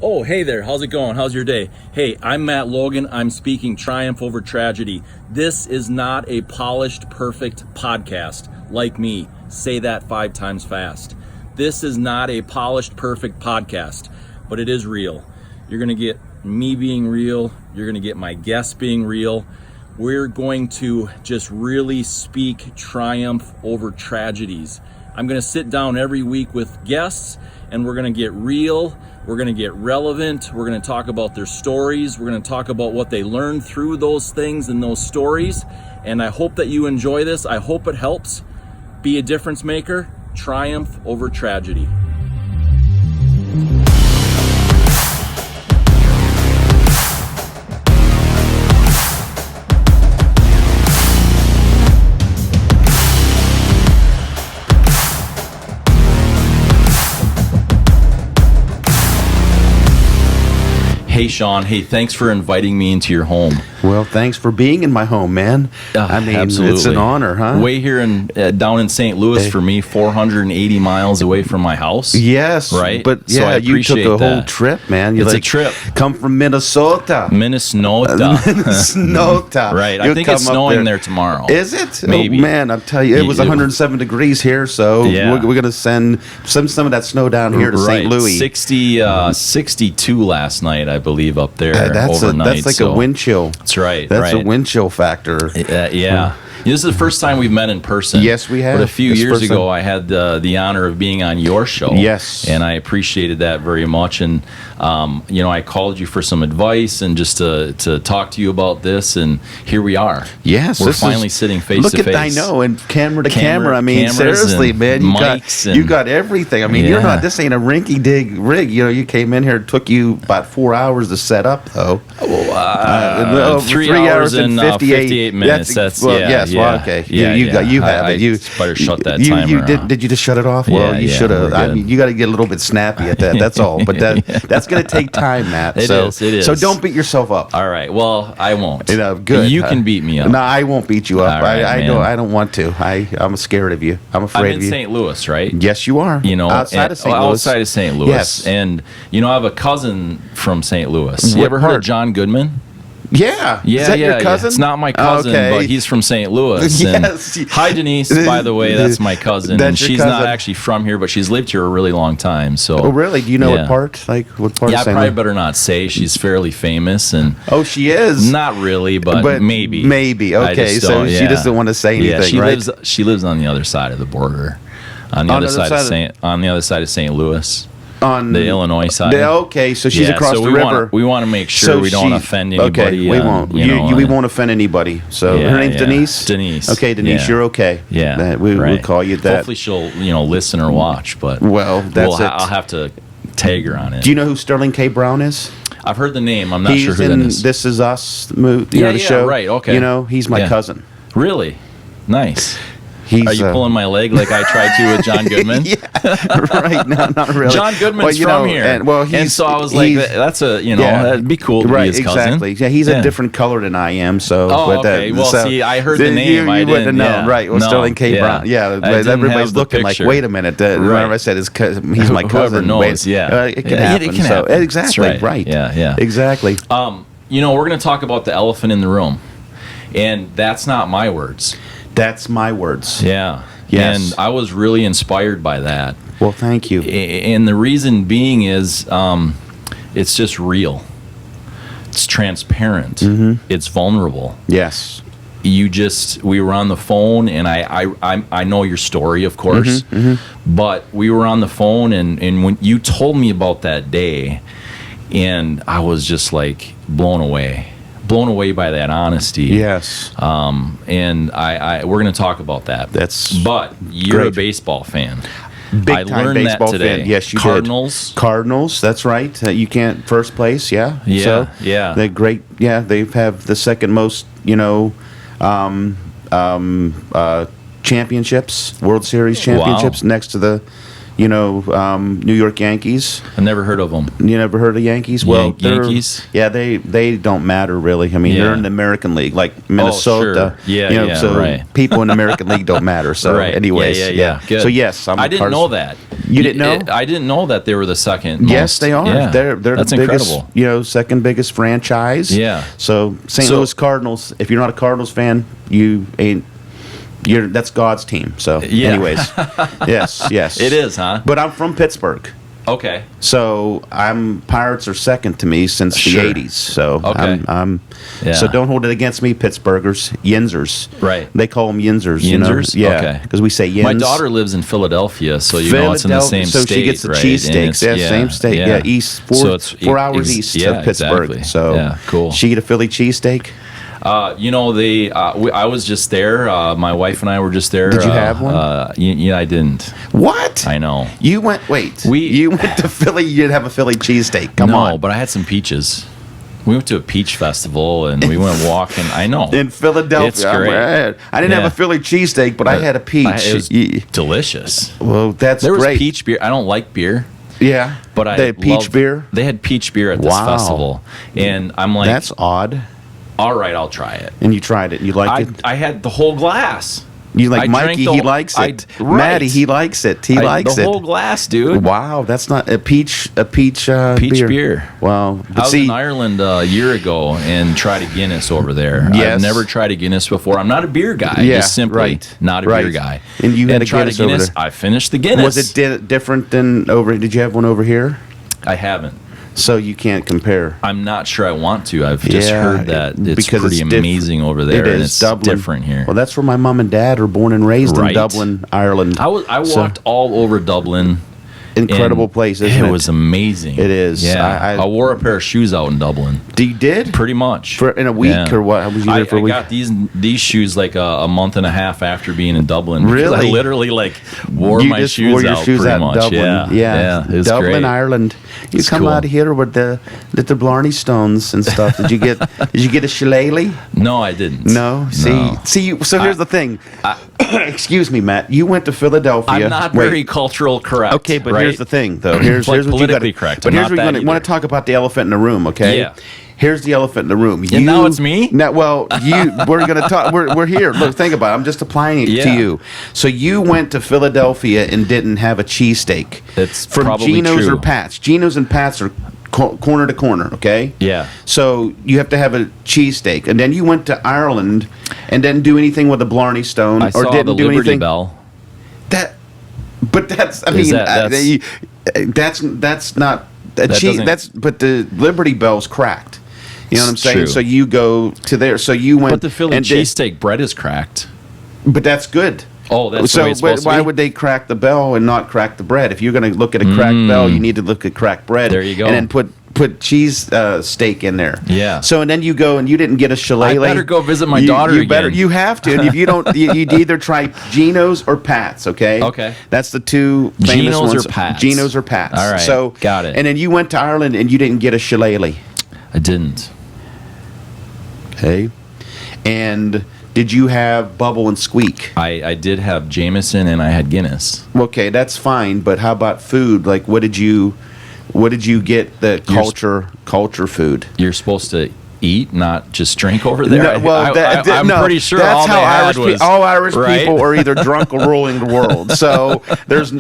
Oh, hey there. How's it going? How's your day? Hey, I'm Matt Logan. I'm speaking Triumph Over Tragedy. This is not a polished, perfect podcast like me. Say that 5 times fast. This is not a polished, perfect podcast, but it is real. You're going to get me being real. You're going to get my guests being real. We're going to just really speak triumph over tragedies. I'm going to sit down every week with guests, and we're going to get real. We're going to get relevant. We're going to talk about their stories. We're going to talk about what they learned through those things and those stories. And I hope that you enjoy this. I hope it helps. Be a difference maker. Triumph over tragedy. Hey, Sean. Hey, thanks for inviting me into your home. Well, thanks for being in my home, man. I mean, absolutely. It's an honor, huh? Way here down in St. Louis for me, 480 miles away from my house. Yes, right. But so yeah, you took a whole trip, man. It's a trip. Come from Minnesota. Minnesota. Right. I think it's snowing there tomorrow. Is it? Maybe. Oh, man, I'll tell you, it was 107 degrees here, so we're going to send some of that snow down here to St. Louis. 62 last night, I believe, up there overnight. That's like a wind chill. That's right. That's a wind chill factor. Yeah. This is the first time we've met in person. Yes, we have. But a few years ago, I had the honor of being on your show. Yes. And I appreciated that very much. And, I called you for some advice and just to talk to you about this. And here we are. Yes. We're finally sitting face to face. Look at, I know, and camera to camera. I mean, seriously, man. You got everything. I mean, you're not, this ain't a rinky-dink rig. You came in here, it took you about 4 hours to set up, though. 3 hours and 58 minutes. Yes. Well, okay. You have it. You better shut that timer off. Did you just shut it off? Well, you should have. I mean, you got to get a little bit snappy at that. That's all. But that's going to take time, Matt. It is. So don't beat yourself up. All right. Well, I won't. Good. You can beat me up. No, I won't beat you up. Right, I don't want to. I'm scared of you. I'm afraid of you. I'm in St. Louis, right? Yes, you are. Outside of St. Louis. Outside of St. Louis. Yes. And I have a cousin from St. Louis. You ever heard of John Goodman? Yeah. Is that your cousin? It's not my cousin, but he's from St. Louis. Yes. Hi, Denise. By the way, that's my cousin. That's and she's cousin. not actually from here, but she's lived here a really long time. So. Oh, really? Do you know what part? Like what part? Yeah, I probably better not say. She's fairly famous, and she is. Not really, but maybe. Maybe. Okay, so she doesn't want to say anything. Yeah, she lives on the other side of the border, on the other side of St. Louis. On the Illinois side. Okay, so she's across the river. We want to make sure we don't offend anybody. Okay, we won't. We won't offend anybody. So her name's Denise? Denise. Okay, Denise, you're okay. Yeah. We'll call you that. Hopefully she'll, listen or watch, but I'll have to tag her on it. Do you know who Sterling K. Brown is? I've heard the name. I'm not sure who that is. He's in This Is Us, the show. Right, okay. He's my cousin. Really? Nice. Are you pulling my leg like I tried to with John Goodman? Right. No, not really. John Goodman's from here. And so I was like, that's that'd be cool to be his cousin. Exactly. Yeah, he's a different color than I am. So. Okay. See, I heard the name. You wouldn't have known. Right. Well, Sterling K. Brown. Yeah. Everybody's looking like, wait a minute. Remember I said he's my cousin. Whoever knows. It can happen. Exactly. Right. Yeah. Exactly. We're going to talk about the elephant in the room. And that's not my words. That's my words. Yeah. Yes. And I was really inspired by that. Well, thank you. And the reason being is it's just real. It's transparent. Mm-hmm. It's vulnerable. Yes. We were on the phone, and I know your story, of course, but we were on the phone, and when you told me about that day, and I was just like blown away by that honesty. Yes. And we're going to talk about that. But you're great. A baseball fan. Big time baseball fan. Yes, you Cardinals. did. Cardinals. That's right. You can't first place. Yeah. Yeah. So, they're great. Yeah, they have the second most. Championships, World Series championships, next to the. New York Yankees. I never heard of them. You never heard of Yankees? Well, Yankees. Yeah, they don't matter really. I mean, they're in the American League, like Minnesota. Oh, sure. So right. People in the American League don't matter. So, right. anyways, yeah. Good. So yes, I didn't know that. You didn't know? I didn't know that they were the second. Yes, they are. Yeah. They're That's the biggest, incredible. Second biggest franchise. Yeah. So St. Louis Cardinals. If you're not a Cardinals fan, you ain't. That's God's team. So, anyways, yes, it is, huh? But I'm from Pittsburgh. Okay. So Pirates are second to me since the '80s. So so don't hold it against me, Pittsburghers, Yinzers. Right. They call them Yinzers. Yinzers. Yeah. Because we say Yins. My daughter lives in Philadelphia, so it's in the same state. So she gets the cheesesteaks. Yeah, same state. Yeah, east 4 hours east of Pittsburgh. Exactly. So cool. She get a Philly cheesesteak. I was just there. My wife and I were just there. Did you have one? Yeah, I didn't. What? I know. You went. Wait. You went to Philly. You'd have a Philly cheesesteak. Come on. No, but I had some peaches. We went to a peach festival and we went walking. I know. In Philadelphia. It's great. I didn't have a Philly cheesesteak, but I had a peach. It was delicious. Well, that's great. There was peach beer. I don't like beer. Yeah. But they had peach beer? They had peach beer at this festival. And I'm like, that's odd. All right, I'll try it. And you tried it. And you liked it? I had the whole glass. You like Mikey, he likes it. Maddie, he likes it. He likes it. The whole glass, dude. Wow, that's not a peach beer. Wow. I was in Ireland a year ago and tried a Guinness over there. Yes. I've never tried a Guinness before. I'm not a beer guy. Just simply not a beer guy. And you had a Guinness over there. I finished the Guinness. Was it different than over? Did you have one over here? I haven't. So you can't compare. I'm not sure I want to. I've just heard that it's pretty amazing over there. It is. And it's Dublin. different here. Well, that's where my mom and dad are born and raised in Dublin, Ireland. I walked all over Dublin. Incredible place, isn't it? It was amazing. It is. Yeah. I wore a pair of shoes out in Dublin. You did? Pretty much. In a week or what? Was you there for a week? I got these shoes like a month and a half after being in Dublin. Really? I literally wore my shoes out pretty much. Dublin. Yeah. It was Dublin, great. Ireland. You come out of here with the Blarney Stones and stuff. Did you get a shillelagh? No, I didn't. No. See. So here's the thing. Excuse me, Matt. You went to Philadelphia. I'm not very cultural correct. Okay, but here's the thing, though. Here's what politically you got. correct. But here's what you want to talk about the elephant in the room. Okay. Yeah. Here's the elephant in the room. And now it's me? Now, we're going to talk. We're here. Look, think about it. I'm just applying it to you. So you went to Philadelphia and didn't have a cheesesteak. That's from probably Geno's true. or Pat's. Geno's and Pat's are corner to corner, okay? Yeah. So you have to have a cheesesteak. And then you went to Ireland and didn't do anything with the Blarney Stone. I saw didn't the do Liberty anything. Bell. That's not a cheese. But the Liberty Bell's cracked. You know what I'm saying? True. So you go to there. So you went. But the Philly cheesesteak bread is cracked. But that's good. Oh, that's the way it's supposed to be? Why would they crack the bell and not crack the bread? If you're going to look at a cracked bell, you need to look at cracked bread. There you go. And then put cheese steak in there. Yeah. So and then you go and you didn't get a shillelagh. I better go visit my daughter again. You have to. And if you don't, you'd either try Geno's or Pat's. Okay. Okay. That's the two famous Geno's ones. or Pat's. Geno's or Pat's. All right. So got it. And then you went to Ireland and you didn't get a shillelagh. I didn't. Okay. And did you have Bubble and Squeak? I did have Jameson and I had Guinness. Okay, that's fine. But how about food? Like, what did you get? The culture food. You're supposed to eat, not just drink over there. I'm no, pretty sure that's all how they had all Irish right? people are either drunk or ruling the world. So there's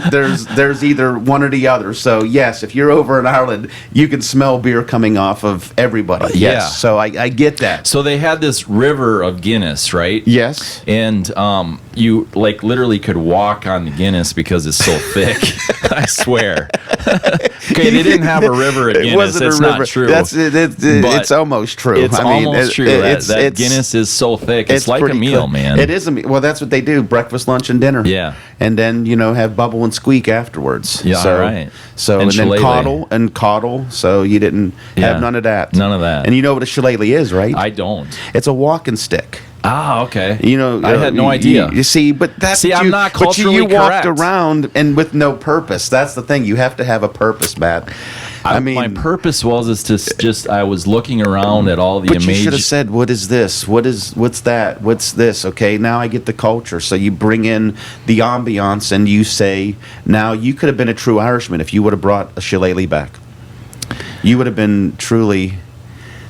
either one or the other. So yes, if you're over in Ireland, you can smell beer coming off of everybody. Yes. Yeah. So I get that. So they had this river of Guinness, right? Yes. And you like literally could walk on the Guinness because it's so thick. I swear. Okay, they didn't have a river of Guinness. It wasn't it's a river. Not true. It's almost true. It's almost true. That Guinness is so thick. It's like a meal, man. It is a meal. Well, that's what they do: breakfast, lunch, and dinner. Yeah. And then have Bubble and Squeak afterwards. Yeah. All right. So and then coddle. So you didn't have none of that. None of that. And you know what a shillelagh is, right? I don't. It's a walking stick. Ah, okay. You know, I had no idea. You see, but that's I'm not culturally you walked correct. around and with no purpose. That's the thing. You have to have a purpose, Matt. I mean, my purpose is to just. I was looking around at all the but you amazing. should have said, "What is this? What's that? What's this?" Okay, now I get the culture. So you bring in the ambiance, and you say, "Now you could have been a true Irishman if you would have brought a shillelagh back. You would have been truly."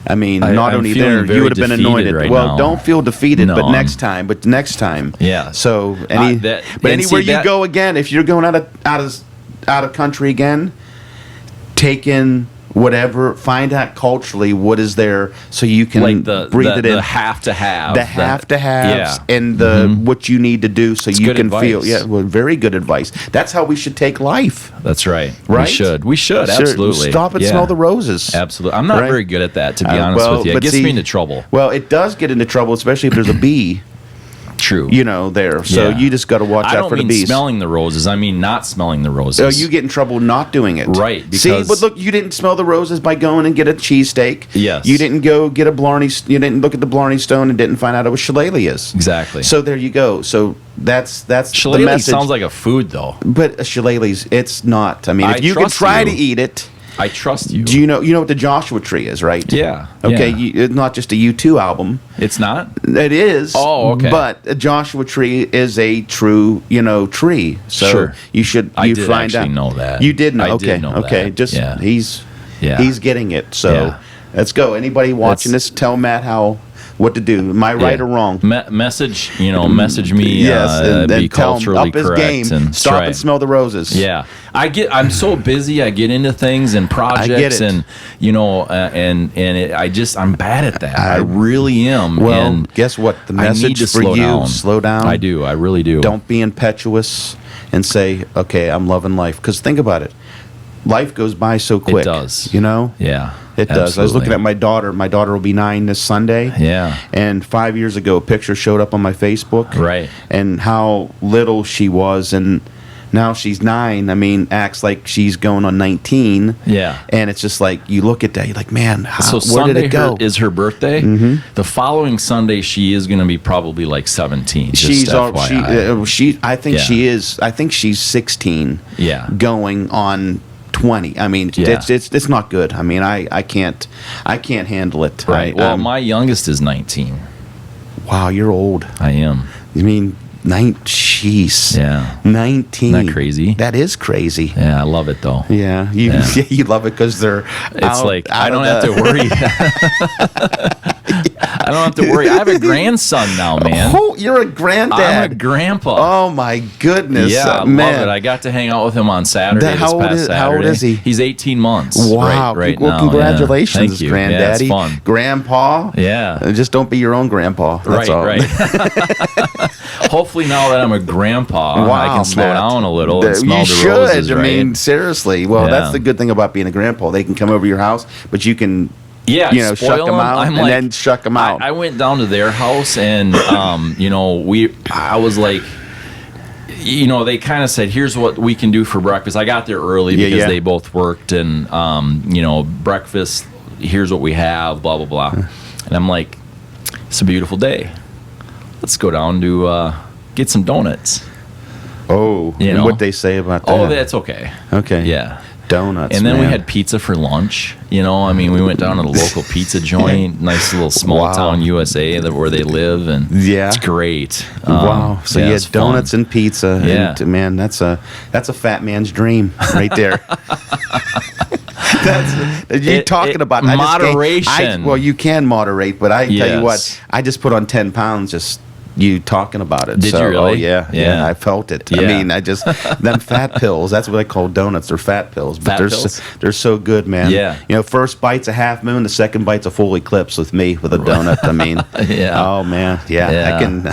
I mean, not only there, you would have been anointed. Right well, now. Don't feel defeated, No, but next time. Yeah. So anywhere you go again, if you're going out of country again, take in whatever, find out culturally what is there, so you can breathe it in. The have to have, and what you need to do, so you can feel. Yeah, well, very good advice. That's how we should take life. That's right. Right? We should absolutely stop and smell the roses. Absolutely. I'm not very good at that, to be honest with you. It gets me into trouble. Well, it does get into trouble, especially if there's a bee. True. You know, there. So you just got to watch out for the bees. I don't mean smelling the roses. I mean not smelling the roses. Oh, you get in trouble not doing it. Right. See, but look, you didn't smell the roses by going and get a cheesesteak. Yes. You didn't go get a Blarney. You didn't look at the Blarney Stone and didn't find out it was shillelaghs. Exactly. So there you go. So that's shillelagh the message. Sounds like a food, though. But a shillelaghs, it's not. I mean, if you can try to eat it. I trust you. Do you know what the Joshua Tree is, right? Yeah. Okay, it's not just a U2 album. It's not? It is. Oh, okay. But a Joshua Tree is a true, tree. So you should I did find actually out. know that. You did know. I Okay. did know okay. that. Just he's getting it. So Yeah. let's go. Anybody watching this, tell Matt what to do. Am I right or wrong? Message me. Yes, and be tell him culturally up his correct. game. And Stop and smell the roses. Yeah, I'm so busy. I get into things and projects, and I'm bad at that. I really am. Well, and guess what? The message for you: slow down. I do. I really do. Don't be impetuous and say, "Okay, I'm loving life." Because think about it. Life goes by so quick. It does. Yeah. It does. Absolutely. I was looking at my daughter. My daughter will be 9 this Sunday. Yeah. And 5 years ago, a picture showed up on my Facebook. Right. And how little she was, and now she's 9. I mean, acts like she's going on 19. Yeah. And it's just like, you look at that, you're like, man, where Sunday did it go? is her birthday. Mm-hmm. The following Sunday, she is going to be probably like 17. She's FYI. I think she is. I think she's 16. Yeah. Going on 20. I mean, it's not good. I mean, I can't handle it. Right. Well, my youngest is 19. Wow, you're old. I am. You mean 19? Jeez. Yeah. 19. Isn't that crazy? That is crazy. Yeah, I love it though. Yeah. You love it because they're. It's I don't have to worry. I don't have to worry. I have a grandson now, man. Oh, you're a granddad. I'm a grandpa. Oh my goodness. Yeah, I love it. I got to hang out with him on Saturday. How old is he? He's 18 months. Wow. Right well, now. Congratulations, Thank you. granddaddy. Yeah, it's fun. Grandpa. Yeah. Just don't be your own grandpa. That's all. Right. Hopefully, now that I'm a grandpa, I can slow down a little and smell the roses. I mean, seriously. Well, that's the good thing about being a grandpa. They can come over to your house, but you can. Yeah, shuck them out and then shuck them out. I went down to their house and, I was like, they kind of said, here's what we can do for breakfast. I got there early because they both worked and, breakfast, here's what we have, blah, blah, blah. And I'm like, it's a beautiful day. Let's go down to get some donuts. Oh, what they say about that? Oh, that's okay. Okay. Yeah. Donuts. And then we had pizza for lunch. We went down to the local pizza joint, nice little small town USA where they live, and it's great. Wow! So you had donuts and pizza. Yeah, and, man, that's a fat man's dream right there. You're talking about moderation. Well, you can moderate, but I tell you what, I just put on 10 pounds just. You talking about it. Did you really? Oh, yeah, I felt it. Yeah. I mean, them fat pills, that's what I call donuts. They're fat pills. But they're so good, man. Yeah. First bite's a half moon, the second bite's a full eclipse with me with a donut. I mean, oh, man. Yeah. I can.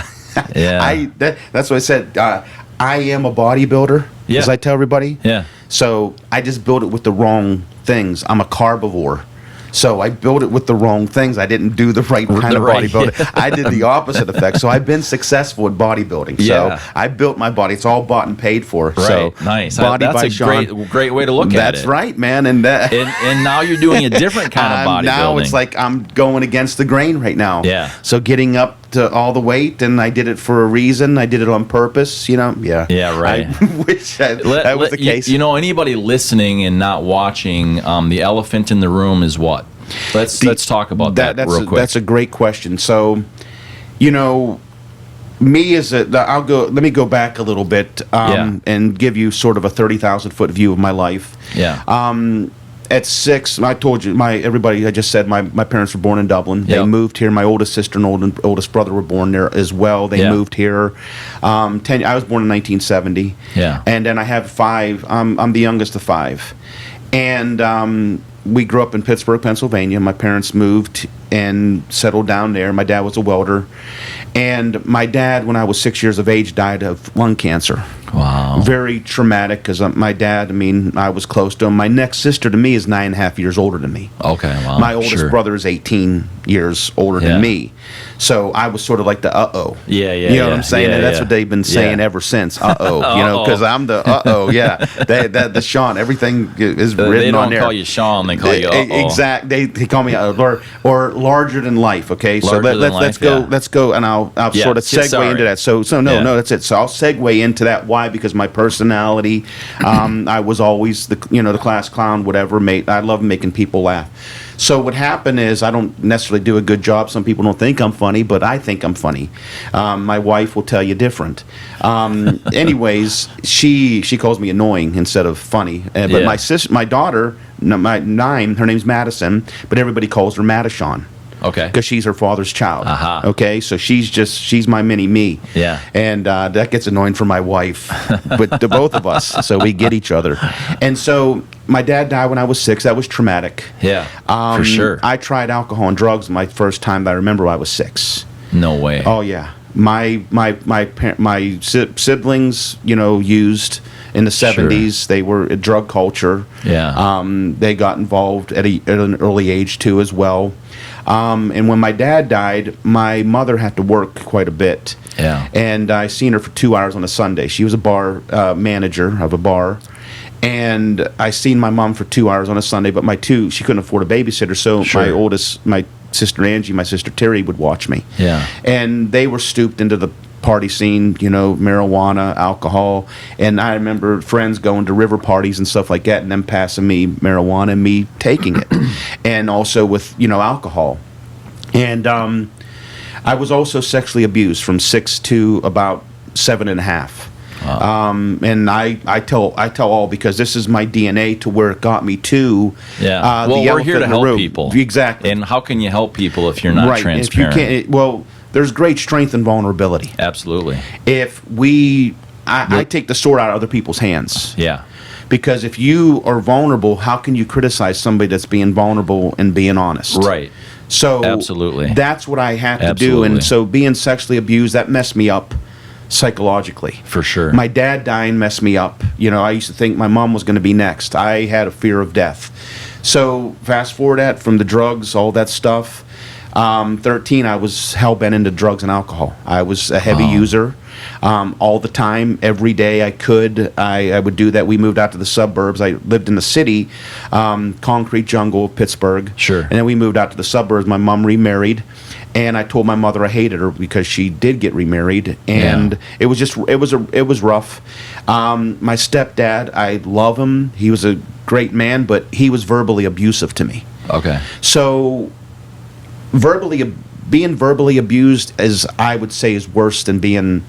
That's what I said. I am a bodybuilder, as I tell everybody. Yeah. So I just built it with the wrong things. I'm a carbivore. So I built it with the wrong things. I didn't do the right kind of bodybuilding. I did the opposite effect. So I've been successful at bodybuilding. So I built my body. It's all bought and paid for. Right. So nice. Body that's by a Sean. great way to look at it. That's right, man. And now you're doing a different kind of bodybuilding. Now it's like I'm going against the grain right now. Yeah. So getting up all the weight, and I did it for a reason. I did it on purpose, Yeah. Yeah, right. I wish that was the case. Anybody listening and not watching, the elephant in the room is what? Let's talk about that real quick. That's a great question. So, me let me go back a little bit and give you sort of a 30,000-foot view of my life. Yeah. At 6, I told you, I just said my parents were born in Dublin. They moved here. My oldest sister and oldest brother were born there as well. They moved here. I was born in 1970. Yeah. And then I have 5. I'm the youngest of 5. And we grew up in Pittsburgh, Pennsylvania. My parents moved and settled down there. My dad was a welder. And my dad, when I was 6 years of age, died of lung cancer. Wow. Very traumatic, because my dad, I was close to him. My next sister to me is 9.5 years older than me. Okay, wow. My oldest brother is 18 years older than me. So I was sort of like the uh-oh. Yeah. You know what I'm saying? And that's what they've been saying ever since, uh-oh. Because I'm the uh-oh, yeah. The Sean, everything is written on there. They don't call you Sean, they call you uh-oh. Exactly. They call me or larger than life, okay? So let's go, and I'll sort of segue into that. So no, that's it. So I'll segue into that. Why? Because my personality, I was always the class clown, whatever. I love making people laugh. So what happened is, I don't necessarily do a good job. Some people don't think I'm funny, but I think I'm funny. My wife will tell you different. Anyways, she calls me annoying instead of funny. But my daughter, my 9, her name's Madison, but everybody calls her Madishon. Okay. Because she's her father's child. Uh-huh. Okay, so she's my mini me. Yeah. And that gets annoying for my wife, but to both of us, so we get each other. And so my dad died when I was 6. That was traumatic. Yeah, for sure. I tried alcohol and drugs my first time that I remember. I was 6. No way. Oh yeah. My siblings, used in the 70s. Sure. They were a drug culture. Yeah. They got involved at an early age too, as well. And when my dad died, my mother had to work quite a bit. Yeah. And I seen her for 2 hours on a Sunday. She was a bar manager of a bar. And I seen my mom for 2 hours on a Sunday, but she couldn't afford a babysitter, so Sure. my sister Angie, my sister Terry would watch me. Yeah. And they were stooped into the party scene, marijuana, alcohol. And I remember friends going to river parties and stuff like that, and them passing me marijuana and me taking it. And also with, alcohol. And I was also sexually abused from 6 to about 7.5. Wow. And I tell all, because this is my DNA to where it got me to. Yeah. Well, we're here to help people. Exactly. And how can you help people if you're not transparent? If you can't, there's great strength in vulnerability. Absolutely. If I take the sword out of other people's hands. Yeah. Because if you are vulnerable, how can you criticize somebody that's being vulnerable and being honest? Right. So absolutely, that's what I had to do. And so being sexually abused, that messed me up psychologically. For sure. My dad dying messed me up. I used to think my mom was going to be next. I had a fear of death. So fast forward that from the drugs, all that stuff. 13, I was hell-bent into drugs and alcohol. I was a heavy user all the time, every day I could. I would do that. We moved out to the suburbs. I lived in the city, concrete jungle of Pittsburgh. Sure. And then we moved out to the suburbs. My mom remarried. And I told my mother I hated her because she did get remarried, and it was rough. My stepdad, I love him. He was a great man, but he was verbally abusive to me. Okay. So being verbally abused, as I would say, is worse than being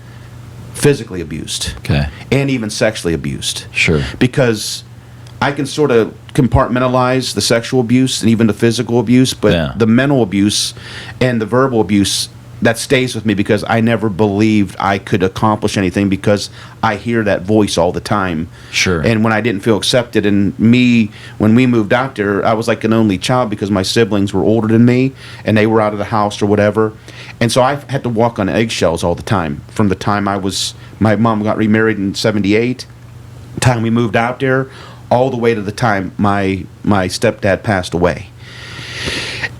physically abused. Okay. And even sexually abused. Sure. Because I can sort of compartmentalize the sexual abuse and even the physical abuse, but the mental abuse and the verbal abuse, that stays with me because I never believed I could accomplish anything because I hear that voice all the time. Sure. And when I didn't feel accepted, and when we moved out there, I was like an only child because my siblings were older than me and they were out of the house or whatever. And so I had to walk on eggshells all the time from the time my mom got remarried in 78, time we moved out there, all the way to the time my stepdad passed away.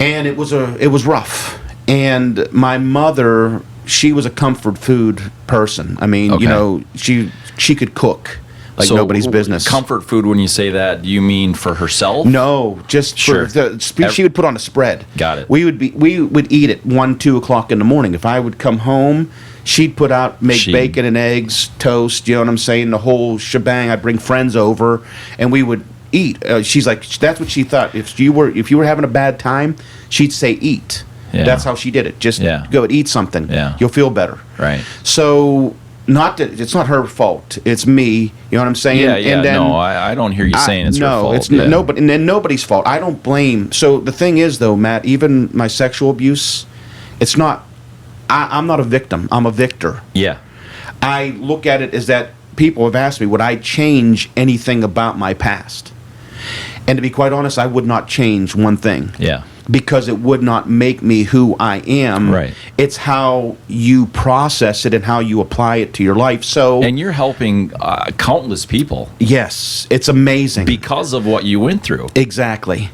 And it was rough. And my mother, she was a comfort food person. I mean, she could cook. like nobody's business. Comfort food, when you say that, do you mean for herself? No, just Sure. she would put on a spread. Got it. We would eat at 1-2 o'clock in the morning. If I would come home, she'd put out, make bacon and eggs, toast, you know what I'm saying, the whole shebang. I'd bring friends over, and we would eat. She's like, that's what she thought. If you were having a bad time, she'd say eat. Yeah. That's how she did it. Just go and eat something. Yeah. You'll feel better. Right. So, not that it's not her fault. It's me. You know what I'm saying? Yeah, And then, no, I don't hear you saying it's her fault. It's nobody, and then nobody's fault. I don't blame. So the thing is, though, Matt, even my sexual abuse, it's not. I'm not a victim. I'm a victor. Yeah. I look at it as that people have asked me, would I change anything about my past? And to be quite honest, I would not change one thing. Yeah. Because it would not make me who I am. Right. It's how you process it and how you apply it to your life. So, and you're helping countless people. Yes, it's amazing. Because of what you went through. Exactly.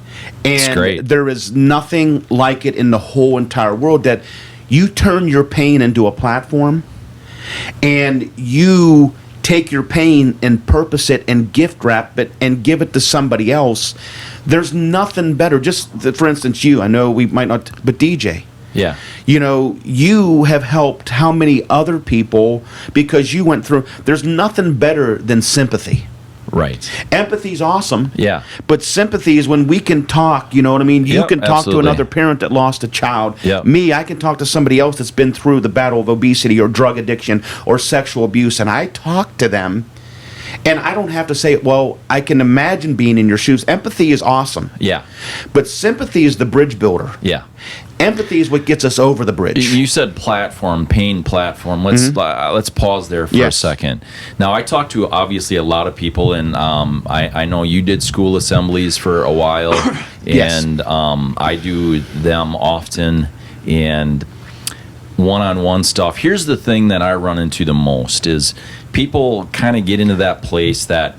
And great. There is nothing like it in the whole entire world, that you turn your pain into a platform, and you take your pain and purpose it and gift wrap it and give it to somebody else. There's nothing better. Just for instance, I know we might not, but DJ. Yeah. You know, you have helped how many other people because you went through. There's nothing better than sympathy. Right. Empathy's awesome. Yeah. But sympathy is when we can talk, you know what I mean? You can talk to another parent that lost a child. Yep. Me, I can talk to somebody else that's been through the battle of obesity or drug addiction or sexual abuse, and I talk to them, and I don't have to say, well, I can imagine being in your shoes. Empathy is awesome. Yeah. But sympathy is the bridge builder. Yeah. Empathy is what gets us over the bridge. You said platform, pain platform. Let's pause there for a second. Now, I talked to obviously a lot of people, and I know you did school assemblies for a while, and I do them often, and one-on-one stuff. Here's the thing that I run into the most is people kind of get into that place that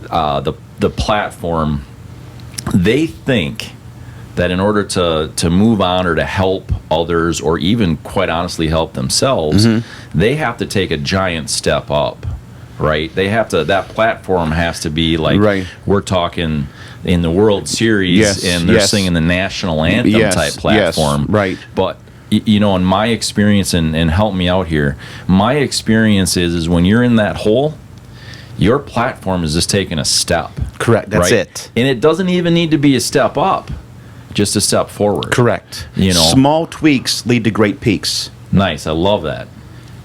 the platform, they think that in order to move on or to help others or even quite honestly help themselves, they have to take a giant step up, right? They have to, that platform has to be like, we're talking in the World Series and they're singing the national anthem type platform. Right. But, you know, in my experience, and help me out here, my experience is when you're in that hole, your platform is just taking a step. Correct. That's it. And it doesn't even need to be a step up. Just a step forward. Correct. You know, small tweaks lead to great peaks. Nice. I love that.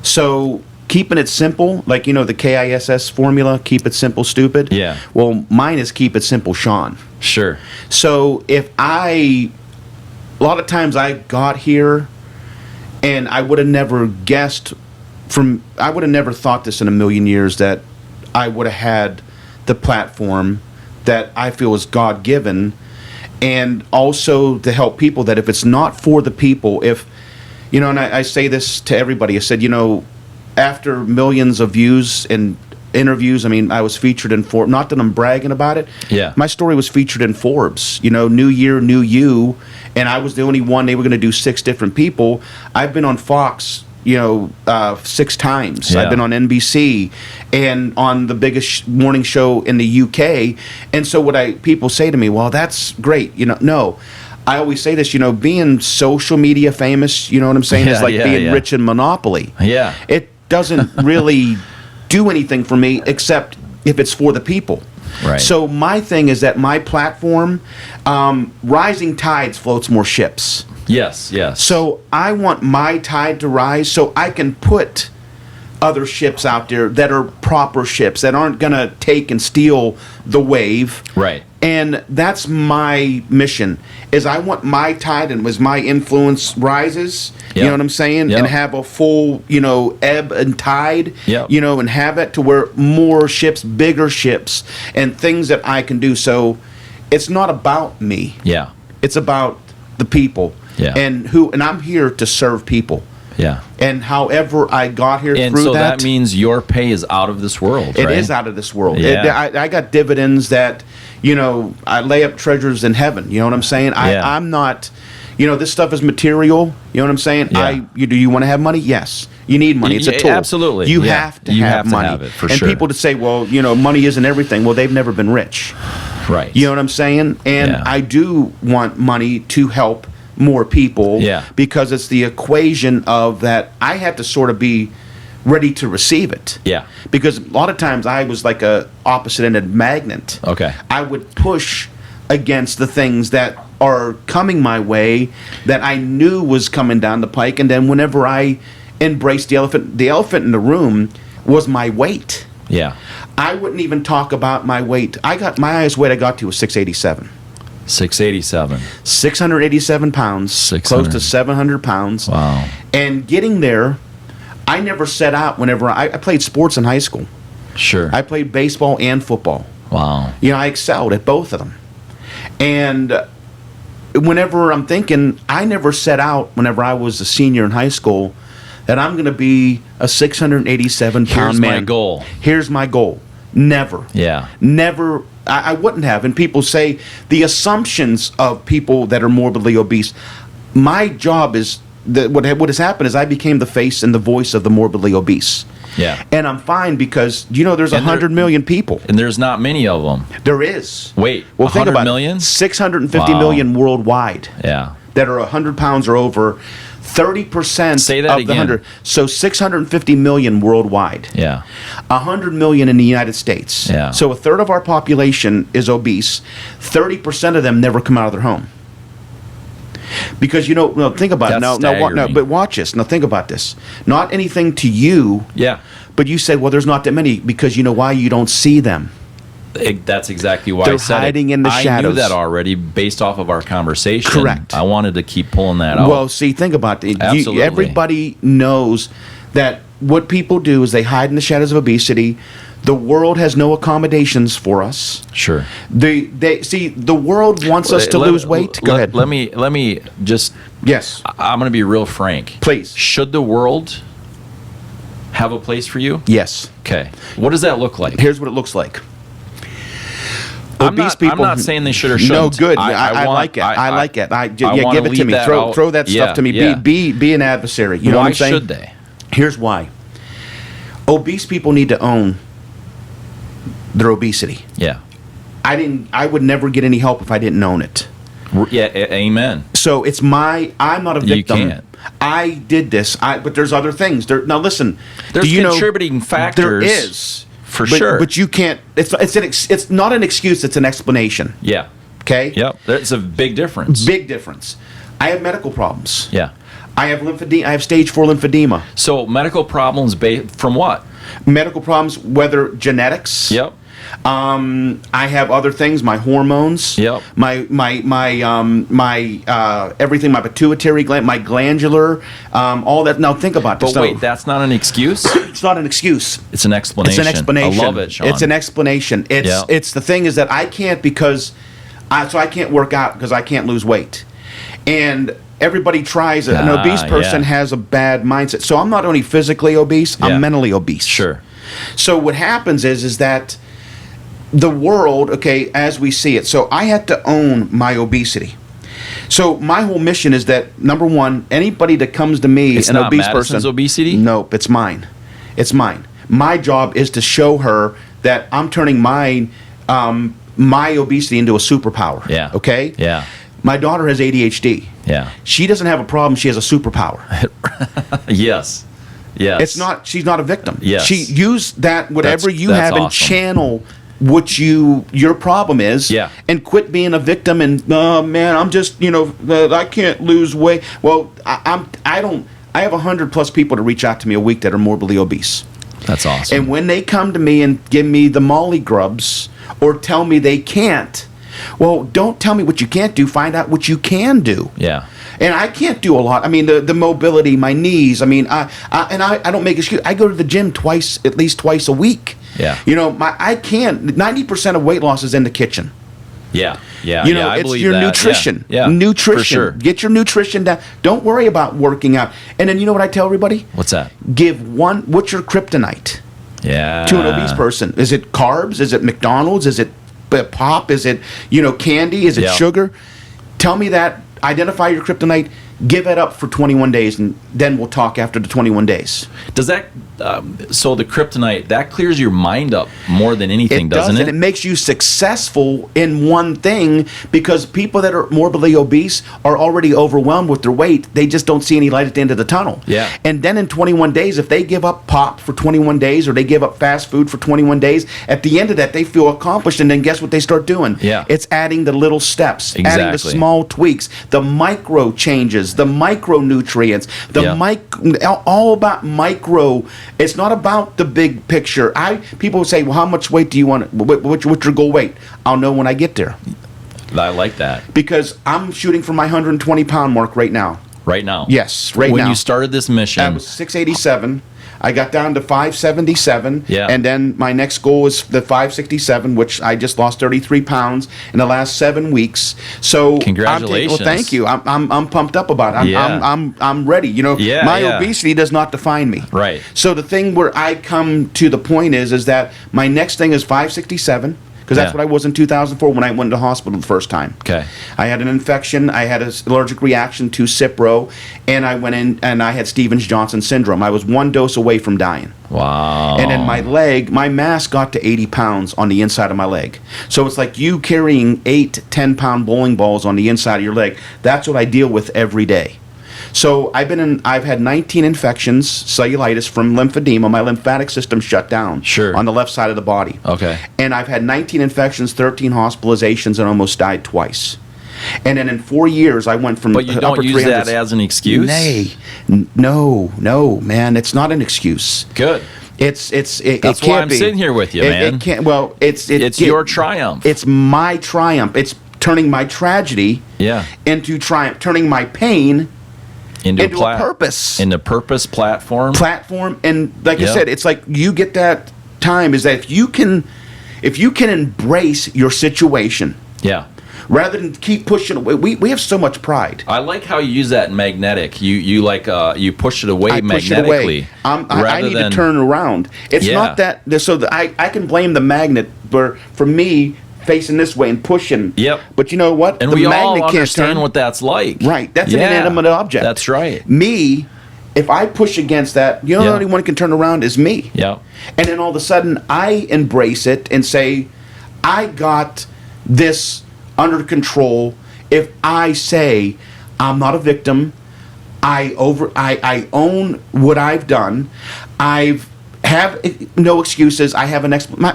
So keeping it simple, like, you know, the KISS formula, keep it simple, stupid. Yeah. Well, mine is keep it simple, Sean. Sure. So a lot of times I got here and I would have never guessed I would have never thought this in a million years that I would have had the platform that I feel is God-given, and also to help people, that if it's not for the people, if, you know, and I say this to everybody, I said, you know, after millions of views and interviews, I mean, I was featured in Forbes, not that I'm bragging about it. Yeah. My story was featured in Forbes, you know, New Year, New You, and I was the only one. They were going to do 6 different people. I've been on Fox, you know, 6 times. Yeah. I've been on NBC and on the biggest morning show in the UK. And so people say to me, well, that's great. You know, no, I always say this, you know, being social media famous, you know what I'm saying? It's like being rich in Monopoly. Yeah. It doesn't really do anything for me except if it's for the people. Right. So my thing is that my platform, rising tides floats more ships. Yes, yes. So I want my tide to rise so I can put other ships out there that are proper ships that aren't going to take and steal the wave. Right. And that's my mission, is I want my tide, and as my influence rises, you know what I'm saying, and have a full, you know, ebb and tide, you know, and have it to where more ships, bigger ships, and things that I can do. So it's not about me. Yeah. It's about the people. Yeah. And I'm here to serve people. Yeah. And however I got here and through so that means your pay is out of this world, It right? is out of this world. Yeah. I got dividends that, you know, I lay up treasures in heaven. You know what I'm saying? I'm not, you know, this stuff is material. You know what I'm saying? Yeah. Do you want to have money? Yes. You need money. It's a tool. Absolutely. You Yeah. have to You have have to money. have it, for and sure. people to say, well, money isn't everything. Well, they've never been rich. Right. You know what I'm saying? And Yeah. I do want money to help more people. Yeah. Because it's the equation of that I have to sort of be ready to receive it. Yeah. Because a lot of times I was like a opposite-ended magnet. Okay. I would push against the things that are coming my way that I knew was coming down the pike, and then whenever I embraced the elephant in the room was my weight. Yeah. I wouldn't even talk about my weight. My highest weight I got to was 687. 687. 687 pounds, 600. close to 700 pounds. Wow. And getting there, I never set out whenever I played sports in high school. Sure. I played baseball and football. Wow. I excelled at both of them. And whenever I'm thinking, I never set out whenever I was a senior in high school that I'm going to be a 687 pound Here's man. my goal. Here's my goal. Never. Yeah. Never. I wouldn't have. And people say the assumptions of people that are morbidly obese. My job is that what has happened is I became the face and the voice of the morbidly obese. Yeah. And I'm fine because there's And 100 million people. And there's not many of them. There is. Wait, Well, think 100 about million? it. 650 Wow. million worldwide Yeah. that are 100 pounds or over. 30% Say that of the again. 100. So 650 million worldwide. Yeah. 100 million in the United States. Yeah. So a third of our population is obese. 30% of them never come out of their home. Because think about it. That's Now, staggering. but watch this. Now think about this. Not anything to you, Yeah. but you said, well, there's not that many because you know why? You don't see them. That's exactly why They're I said hiding it. in the I shadows. knew that already based off of our conversation. Correct. I wanted to keep pulling that out. Well, see, think about it. Absolutely. Everybody knows that what people do is they hide in the shadows of obesity. The world has no accommodations for us. Sure. The world wants us to lose weight. Go ahead. Let me just. Yes. I'm going to be real frank. Please. Should the world have a place for you? Yes. Okay. What does that look like? Here's what it looks like. I'm not saying they should or shouldn't. No, good. I want- like it. I like it. I Give wanna it to leave me. that Throw out. that Yeah, stuff to me. yeah. Be an adversary. You know Why what I'm saying? should they? Here's why. Obese people need to own their obesity. Yeah. I would never get any help if I didn't own it. Yeah. Amen. So I'm not a You victim. can't. I did this. But there's other things. Now listen. There's do you know- contributing factors. There is. For sure. But you can't. It's not an excuse. It's an explanation. Yeah. Okay. Yep. There's a big difference. Big difference. I have medical problems. Yeah. I have lymphedema. I have stage 4 lymphedema. So medical problems from what? Medical problems, whether genetics. Yep. I have other things. My hormones. Yep. My everything. My pituitary gland. My glandular. All that. Now think about this. But wait, that's not an excuse. It's not an excuse. It's an explanation. It's an explanation. I love it, Sean. It's an explanation. Yeah. It's the thing is that I can't I can't work out because I can't lose weight, and everybody tries. An obese person yeah. has a bad mindset. So I'm not only physically obese, Yeah. I'm mentally obese. Sure. So what happens is that the world, okay, as we see it. So I had to own my obesity. So my whole mission is that number one, anybody that comes to me, It's an not obese Madison's person, obesity? Nope, it's mine. It's mine. My job is to show her that I'm turning my obesity into a superpower. Yeah. Okay. Yeah. My daughter has ADHD. Yeah. She doesn't have a problem. She has a superpower. Yes. Yes. It's not. She's not a victim. Yes. She use that whatever That's- you that's have and awesome. channel what your problem is. Yeah. And quit being a victim and man, I'm just I can't lose weight. Well, I have 100+ people to reach out to me a week that are morbidly obese. That's awesome. And when they come to me and give me the Molly grubs or tell me they can't, well, don't tell me what you can't do. Find out what you can do. Yeah. And I can't do a lot. I mean, the mobility, my knees. I mean, I don't make excuse. I go to the gym at least twice a week. Yeah. I can't. 90% of weight loss is in the kitchen. Yeah. Yeah. I It's believe your that. nutrition. Yeah. Nutrition. For sure. Get your nutrition down. Don't worry about working out. And then you know what I tell everybody? What's that? What's your kryptonite Yeah. to an obese person? Is it carbs? Is it McDonald's? Is it pop? Is it candy? Is it Yeah. sugar? Tell me that. Identify your kryptonite. give it up for 21 days, and then we'll talk after the 21 days. Does that, so the kryptonite, that clears your mind up more than anything, doesn't it? And it makes you successful in one thing, because people that are morbidly obese are already overwhelmed with their weight. They just don't see any light at the end of the tunnel. Yeah. And then in 21 days, if they give up pop for 21 days, or they give up fast food for 21 days, at the end of that, they feel accomplished, and then guess what they start doing? Yeah. It's adding the little steps, Exactly. adding the small tweaks, the micro changes, the micronutrients, all about micro. It's not about the big picture. People say, well, how much weight do you want? What's your goal weight? I'll know when I get there. I like that. Because I'm shooting for my 120-pound mark right now. Right now? Yes, right now. When you started this mission. I was 687. I got down to 577. Yeah. And then my next goal is the 567, which I just lost 33 pounds in the last 7 weeks. So congratulations. Well, thank you. I'm pumped up about it. I'm ready. My obesity does not define me. Right. So the thing where I come to the point is that my next thing is 567. Because that's what I was in 2004 when I went to hospital the first time. Okay. I had an infection. I had an allergic reaction to Cipro, and I went in and I had Stevens-Johnson syndrome. I was one dose away from dying. Wow. And then my mass got to 80 pounds on the inside of my leg. So it's like you carrying 8, 10-pound bowling balls on the inside of your leg. That's what I deal with every day. So I've had 19 infections, cellulitis from lymphedema. My lymphatic system shut down. Sure. On the left side of the body. Okay. And I've had 19 infections, 13 hospitalizations, and almost died twice. And then in 4 years, I went from But you don't use that as an excuse? No, man. It's not an excuse. Good. That's why I'm sitting here with you, man. It can't. Well, it's your triumph. It's my triumph. It's turning my tragedy into triumph. Turning my pain into a purpose. Into purpose platform. And like I said, it's like you get that time is that if you can embrace your situation. Yeah. Rather than keep pushing away. We have so much pride. I like how you use that magnetic. You push it away magnetically. I need to turn around. It's not that I can blame the magnet for me facing this way and pushing. Yep. But you know what? And we all understand what that's like. Right. That's an inanimate object. That's right. Me, if I push against that, the only one who can turn around is me. Yeah. And then all of a sudden, I embrace it and say, I got this under control. If I say I'm not a victim, I own what I've done. Have no excuses. I have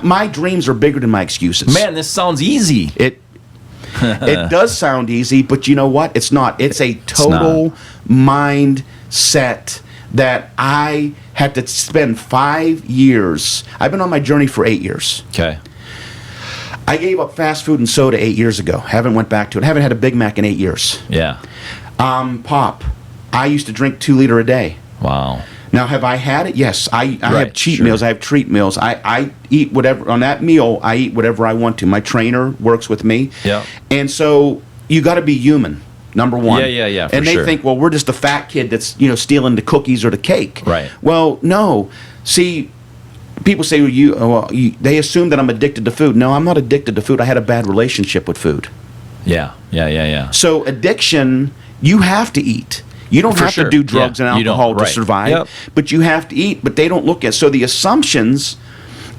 my dreams are bigger than my excuses. Man, this sounds easy. It does sound easy, but you know what? It's not. It's a total mindset that I had to spend 5 years. I've been on my journey for 8 years. Okay. I gave up fast food and soda 8 years ago. Haven't went back to it. Haven't had a Big Mac in 8 years. Yeah. Pop. I used to drink 2 liters a day. Wow. Now, have I had it? Yes. I have cheat meals. I have treat meals. I eat whatever. On that meal, I eat whatever I want to. My trainer works with me. Yeah. And so you got to be human, number one. Yeah. And they think, well, we're just a fat kid that's stealing the cookies or the cake. Right. Well, no. See, people say, they assume that I'm addicted to food. No, I'm not addicted to food. I had a bad relationship with food. Yeah. So addiction, you have to eat. You don't have to do drugs and alcohol to survive, but you have to eat. But they don't look at. So the assumptions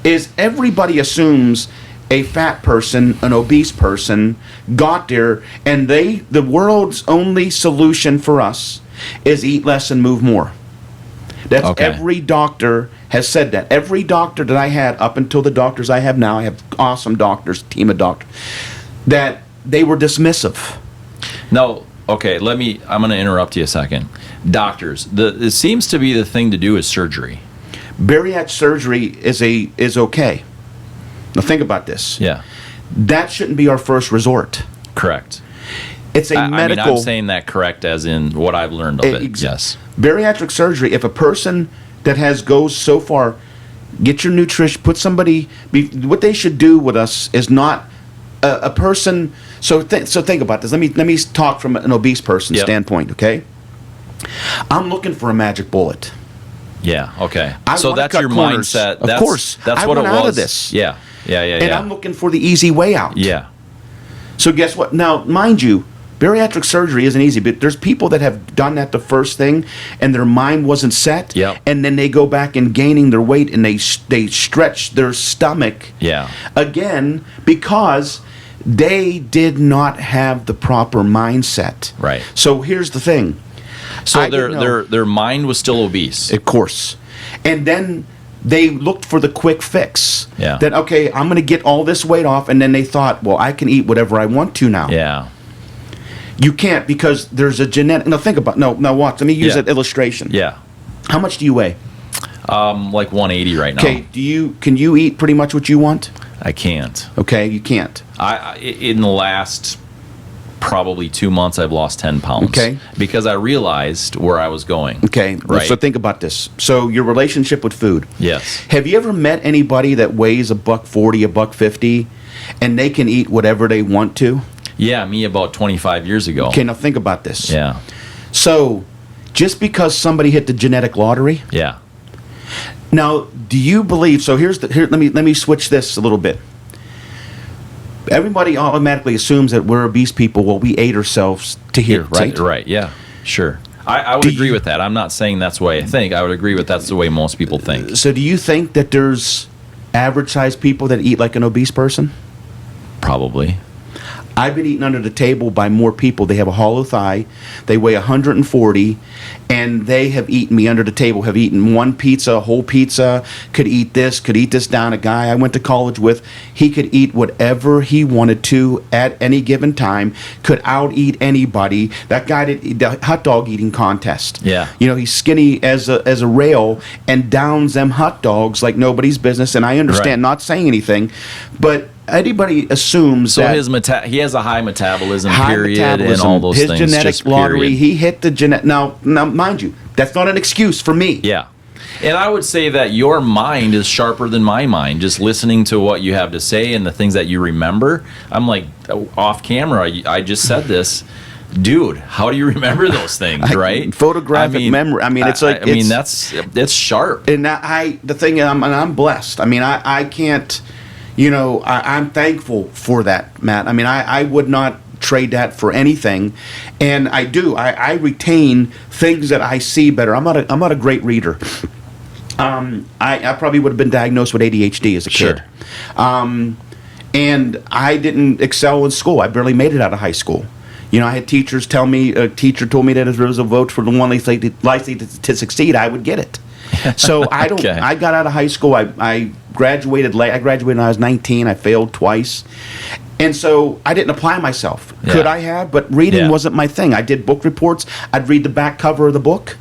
is everybody assumes a fat person, an obese person, got there, and the world's only solution for us is eat less and move more. That's every doctor has said that. Every doctor that I had up until the doctors I have now, I have awesome doctors, team of doctors, that they were dismissive. No. Okay, I'm going to interrupt you a second. Doctors, it seems to be the thing to do is surgery. Bariatric surgery is okay. Now think about this. Yeah. That shouldn't be our first resort. Correct. It's a medical. I'm saying that correct as in what I've learned of it. Yes. Bariatric surgery, if a person that goes so far, get your nutrition, what they should do with us is not a person. So think about this. Let me talk from an obese person's standpoint. Okay, I'm looking for a magic bullet. Yeah. Okay. So that's your mindset. Of course. That's what it was. Out of this. Yeah. And I'm looking for the easy way out. Yeah. So guess what? Now, mind you, bariatric surgery isn't easy, but there's people that have done that the first thing and their mind wasn't set. Yep. And then they go back and gaining their weight and they stretch their stomach again because they did not have the proper mindset. Right. So here's the thing. So their mind was still obese. Of course. And then they looked for the quick fix. Yeah. That, okay, I'm going to get all this weight off, and then they thought, well, I can eat whatever I want to now. Yeah. You can't because there's a genetic... Now, think about... No, watch. Let me use an illustration. Yeah. How much do you weigh? Like 180 right now. Okay, can you eat pretty much what you want? I can't. Okay, you can't. In the last probably 2 months, I've lost 10 pounds. Okay. Because I realized where I was going. Okay, right. So think about this. So your relationship with food. Yes. Have you ever met anybody that weighs $140, $150, and they can eat whatever they want to? Yeah, me about 25 years ago. Okay, now think about this. Yeah. So, just because somebody hit the genetic lottery. Yeah. Now, do you believe? So let me switch this a little bit. Everybody automatically assumes that we're obese people. Well, we ate ourselves to here, right? Right. Yeah. Sure. I would agree with that. I'm not saying that's the way I think. I would agree with that's the way most people think. So, do you think that there's average-sized people that eat like an obese person? Probably. I've been eaten under the table by more people. They have a hollow thigh. They weigh 140, and they have eaten me under the table, have eaten one pizza, a whole pizza, could eat this down. A guy I went to college with, he could eat whatever he wanted to at any given time, could out-eat anybody. That guy did the hot dog eating contest. Yeah. You know, he's skinny as a rail and downs them hot dogs like nobody's business, and I understand not saying anything, but anybody assumes that he has a high metabolism high period metabolism, and all those his things. genetic just lottery, period. he hit the genetic. Now, mind you, that's not an excuse for me. Yeah. And I would say that your mind is sharper than my mind. Just listening to what you have to say and the things that you remember. I'm like, off camera, I just said this. Dude, how do you remember those things, right? Photographic memory. I mean, it's like it's sharp. And the thing is, I'm blessed. I mean, I can't. You know, I'm thankful for that, Matt. I mean, I would not trade that for anything, and I do. I retain things that I see better. I'm not a great reader. I probably would have been diagnosed with ADHD as a kid. And I didn't excel in school. I barely made it out of high school. You know, I had teachers tell me, a teacher told me that if there was a vote for the one likely to succeed, I would get it. So I don't. Okay. I got out of high school. I graduated late. I graduated when I was 19. I failed twice, and so I didn't apply myself. Yeah. Could I have? But reading wasn't my thing. I did book reports. I'd read the back cover of the book,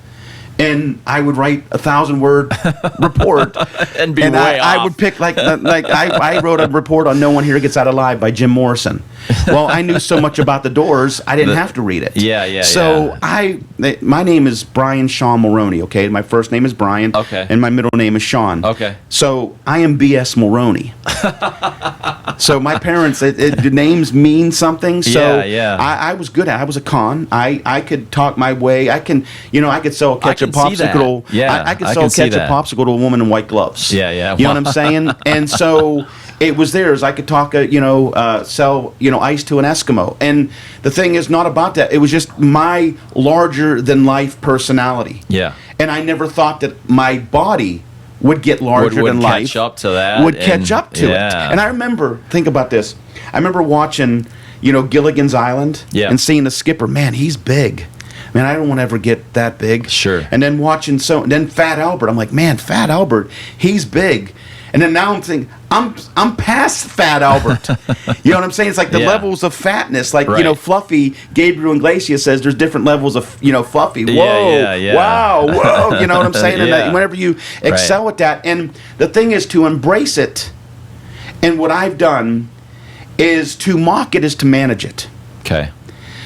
and I would write a 1,000-word report, and be way off. I would pick like I wrote a report on No One Here Gets Out Alive by Jim Morrison. Well, I knew so much about the Doors, I didn't have to read it. So my name is Brian Sean Mulroney, okay? My first name is Brian, and my middle name is Sean. Okay. So I am B.S. Mulroney. So my parents, the names mean something, so I was good at it. I was a con. I could talk my way. I could sell a ketchup popsicle. I could sell a ketchup popsicle to a woman in white gloves. You know what I'm saying? And so it was theirs. I could talk, sell, ice to an Eskimo. And the thing is not about that. It was just my larger-than-life personality. Yeah. And I never thought that my body would get larger than life. Would catch up to that. Would catch up to it. And I remember, think about this. I remember watching, Gilligan's Island and seeing the skipper. Man, he's big. Man, I don't want to ever get that big. Sure. And then watching then Fat Albert. I'm like, man, Fat Albert, he's big. And then now I'm thinking, I'm past Fat Albert. You know what I'm saying? It's like the levels of fatness. Like, Fluffy, Gabriel Iglesias says there's different levels of, Fluffy. Whoa, wow, whoa. You know what I'm saying? And whenever you excel at that. And the thing is to embrace it. And what I've done is to mock it is to manage it. Okay.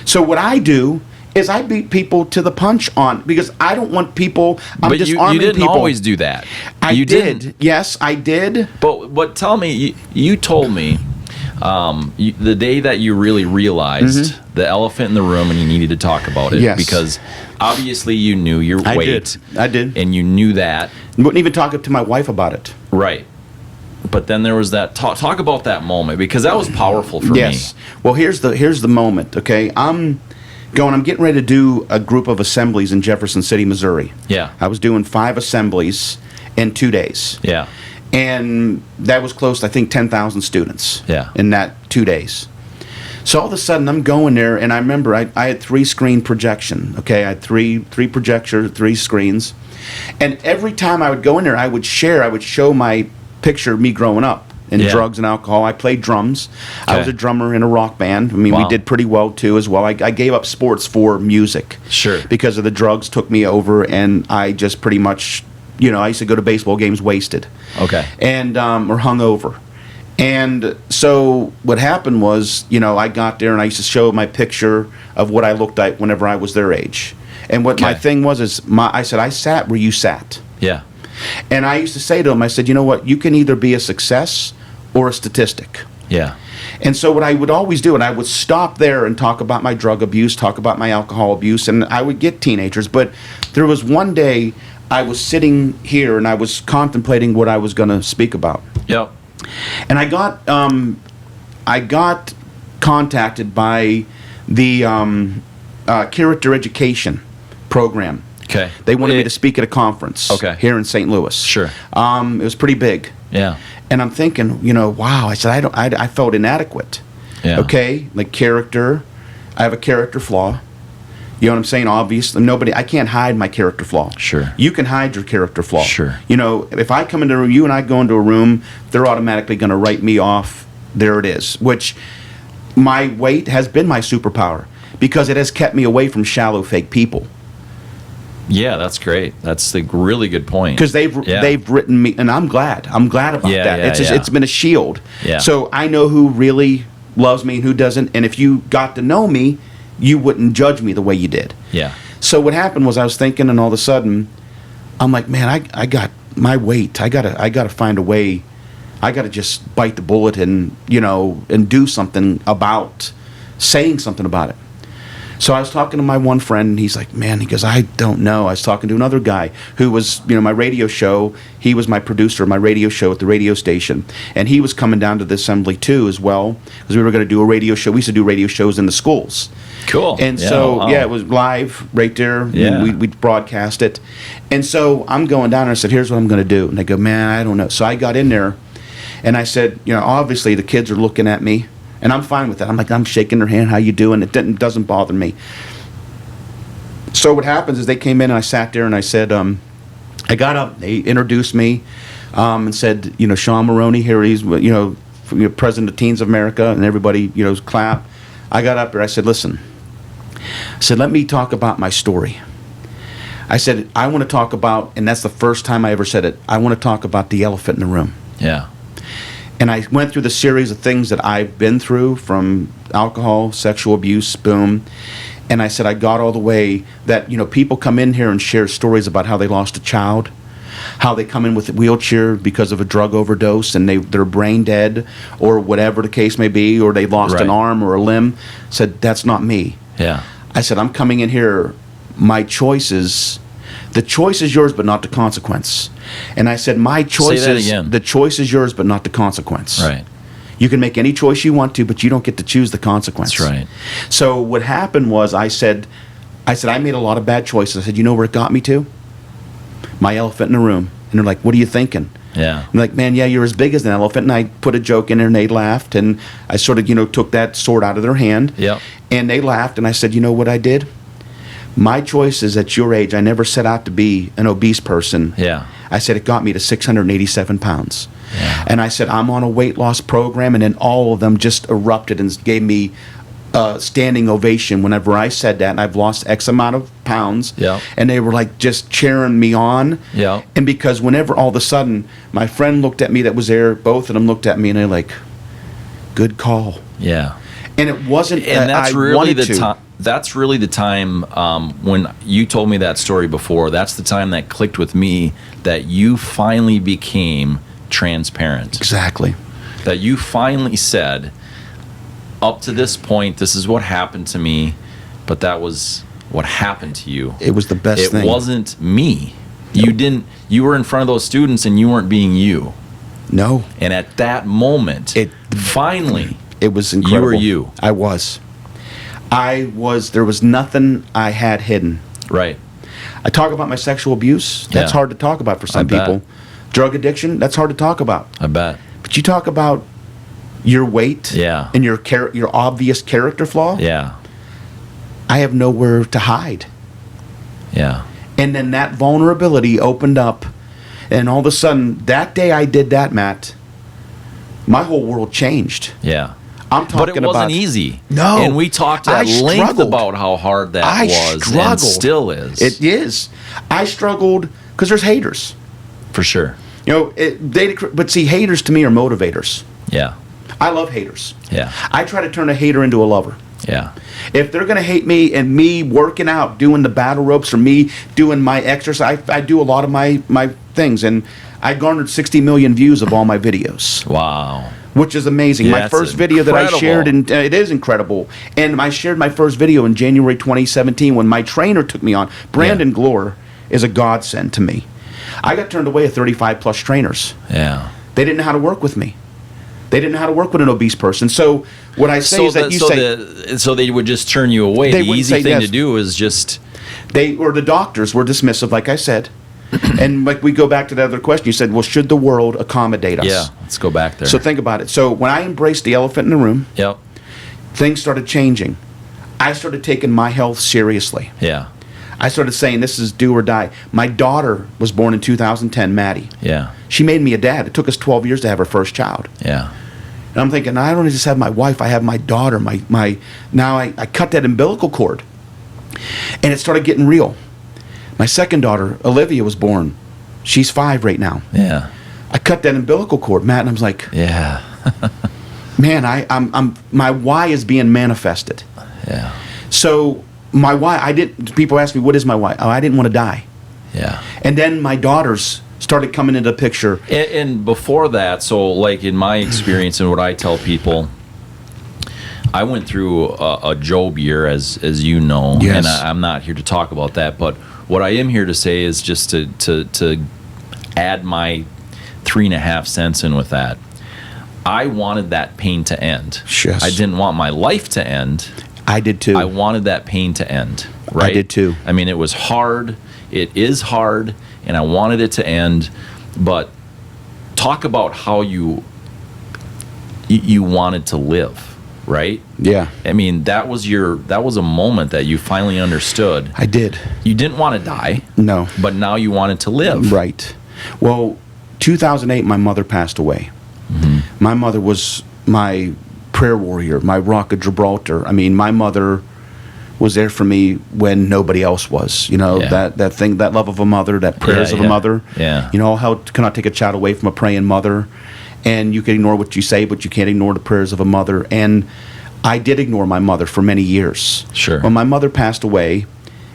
So what I do is I beat people to the punch on, because I don't want people, I'm disarming people. You didn't always do that. I did. Yes, I did. But tell me, you told me the day that you really realized the elephant in the room and you needed to talk about it. Yes. Because obviously you knew your weight. I did. And you knew that. Wouldn't even talk to my wife about it. Right. But then there was that talk about that moment, because that was powerful for me. Yes. Well, here's the moment, okay? I'm going, I'm getting ready to do a group of assemblies in Jefferson City, Missouri. Yeah. I was doing 5 assemblies in 2 days. Yeah. And that was close to, I think, 10,000 students in that 2 days. So all of a sudden, I'm going there, and I remember I had 3-screen projection. Okay, I had three projectors, 3 screens, and every time I would go in there, I would show my picture of me growing up in drugs and alcohol. I played drums. I was a drummer in a rock band. I mean, we did pretty well too, as well. I gave up sports for music, because of the drugs took me over, and I just pretty much, I used to go to baseball games wasted, and or hungover. And so what happened was, I got there and I used to show my picture of what I looked like whenever I was their age. And what my thing was I said, I sat where you sat. Yeah. And I used to say to them, I said, you know what, you can either be a success or a statistic. Yeah. And so what I would always do, and I would stop there and talk about my drug abuse, talk about my alcohol abuse, and I would get teenagers. But there was one day I was sitting here and I was contemplating what I was going to speak about. Yep. And I got contacted by the character education program. Okay. They wanted me to speak at a conference here in St. Louis. Sure. It was pretty big. Yeah. And I'm thinking, wow, I said, I felt inadequate. Yeah. Okay, like character, I have a character flaw. You know what I'm saying? Obviously, I can't hide my character flaw. Sure. You can hide your character flaw. Sure. If I come into a room, you and I go into a room, they're automatically going to write me off. There it is. Which my weight has been my superpower because it has kept me away from shallow, fake people. Yeah, that's great. That's a really good point. Because they've written me, and I'm glad. I'm glad about that. It's been a shield. Yeah. So I know who really loves me and who doesn't. And if you got to know me, you wouldn't judge me the way you did. Yeah. So what happened was I was thinking, and all of a sudden, I'm like, man, I got my weight. I gotta find a way. I gotta just bite the bullet and and do something about saying something about it. So I was talking to my one friend, and he's like, man, he goes, I don't know. I was talking to another guy who was, my radio show. He was my producer of my radio show at the radio station. And he was coming down to the assembly, too, as well, because we were going to do a radio show. We used to do radio shows in the schools. Cool. And it was live right there. Yeah. We'd broadcast it. And so I'm going down, and I said, here's what I'm going to do. And they go, man, I don't know. So I got in there, and I said, obviously the kids are looking at me. And I'm fine with that. I'm shaking their hand. How you doing? It doesn't bother me. So what happens is they came in and I sat there and I said, I got up. They introduced me and said, Sean Mulroney here. He's president of Teens of America, and everybody clap. I got up there. I said, listen. I said, let me talk about my story. I said, I want to talk about, and that's the first time I ever said it. I want to talk about the elephant in the room. Yeah. And I went through the series of things that I've been through, from alcohol, sexual abuse, boom. And I said I got all the way that, people come in here and share stories about how they lost a child, how they come in with a wheelchair because of a drug overdose and they're brain dead or whatever the case may be, or they lost an arm or a limb. I said, that's not me. Yeah. I said, I'm coming in here, my choices, the choice is yours, but not the consequence. And I said, my choice Say that is, again. the choice is yours, but not the consequence. Right. You can make any choice you want to, but you don't get to choose the consequence. That's right. So what happened was I said, I made a lot of bad choices. I said, you know where it got me to? My elephant in the room. And they're like, what are you thinking? Yeah. I'm like, man, yeah, you're as big as an elephant. And I put a joke in there, and they laughed. And I sort of, took that sword out of their hand. Yep. And they laughed. And I said, you know what I did? My choice is at your age. I never set out to be an obese person. Yeah. I said it got me to 687 pounds. Yeah. And I said, I'm on a weight loss program. And then all of them just erupted and gave me a standing ovation whenever I said that. And I've lost X amount of pounds. Yeah. And they were like just cheering me on. Yeah. And because whenever all of a sudden my friend looked at me that was there, both of them looked at me and they're like, good call. Yeah. And it wasn't And that's I really wanted the to. time. That's really the time when you told me that story before. That's the time that clicked with me that you finally became transparent. Exactly. That you finally said, up to this point, this is what happened to me, but that was what happened to you. It was the best thing. It wasn't me. You were in front of those students and you weren't being you. No. And at that moment, finally, it was incredible. You were you. I was. There was nothing I had hidden. Right. I talk about my sexual abuse. That's Yeah. hard to talk about for some I bet. people. Drug addiction, that's hard to talk about. I bet. But you talk about your weight Yeah. and your obvious character flaw, Yeah. I have nowhere to hide. Yeah. And then that vulnerability opened up, and all of a sudden, that day I did that, Matt, my whole world changed. Yeah. I'm talking But it wasn't about easy. No. And we talked at I length struggled. about how hard that I was struggled. and still is. It is. I struggled because there's haters. For sure. You know, but see, haters to me are motivators. Yeah. I love haters. Yeah. I try to turn a hater into a lover. Yeah. If they're going to hate me and me working out, doing the battle ropes, or me doing my exercise, I do a lot of my things, and I garnered 60 million views of all my videos, Wow. which is amazing. Yeah, My that's first video that I incredible. shared, and it is incredible. And I shared my first video in January 2017 when my trainer took me on. Brandon Glore is a godsend to me. I got turned away at 35 plus trainers. Yeah. They didn't know how to work with me. They didn't know how to work with an obese person. So what I say is that you say so they would just turn you away. They The wouldn't easy say thing yes. to do is just the doctors were dismissive, like I said. And like we go back to the other question, you said, well, should the world accommodate us? yeah. Let's go back there. So think about it. So when I embraced the elephant in the room, Yep. things started changing. I started taking my health seriously. Yeah. I started saying this is do or die. My daughter was born in 2010, Maddie. Yeah. She made me a dad. It took us 12 years to have her first child. Yeah. And I'm thinking, I don't just have my wife, I have my daughter. Now I cut that umbilical cord. And it started getting real. My second daughter, Olivia, was born. She's 5 right now. Yeah. I cut that umbilical cord, Matt, and I was like, Yeah. man, I'm my why is being manifested. Yeah. So my why, people ask me, what is my why? Oh, I didn't want to die. Yeah. And then my daughters started coming into the picture. And before that, so like in my experience and what I tell people, I went through a Job year, as you know, Yes. and I'm not here to talk about that. But what I am here to say is just to add my 3.5 cents in with that. I wanted that pain to end. Yes. I didn't want my life to end. I did too. I wanted that pain to end. Right? I did too. I mean, it was hard. It is hard, and I wanted it to end. But talk about how you wanted to live, right? Yeah. I mean, that was a moment that you finally understood. I did. You didn't want to die. No. But now you wanted to live. Right. Well, 2008, my mother passed away. Mm-hmm. My mother was my prayer warrior, my rock of Gibraltar. I mean, my mother was there for me when nobody else was. You know, Yeah. that thing, that love of a mother, that prayers of a mother. Yeah. You know, how cannot take a child away from a praying mother. And you can ignore what you say, but you can't ignore the prayers of a mother. And I did ignore my mother for many years. Sure. When my mother passed away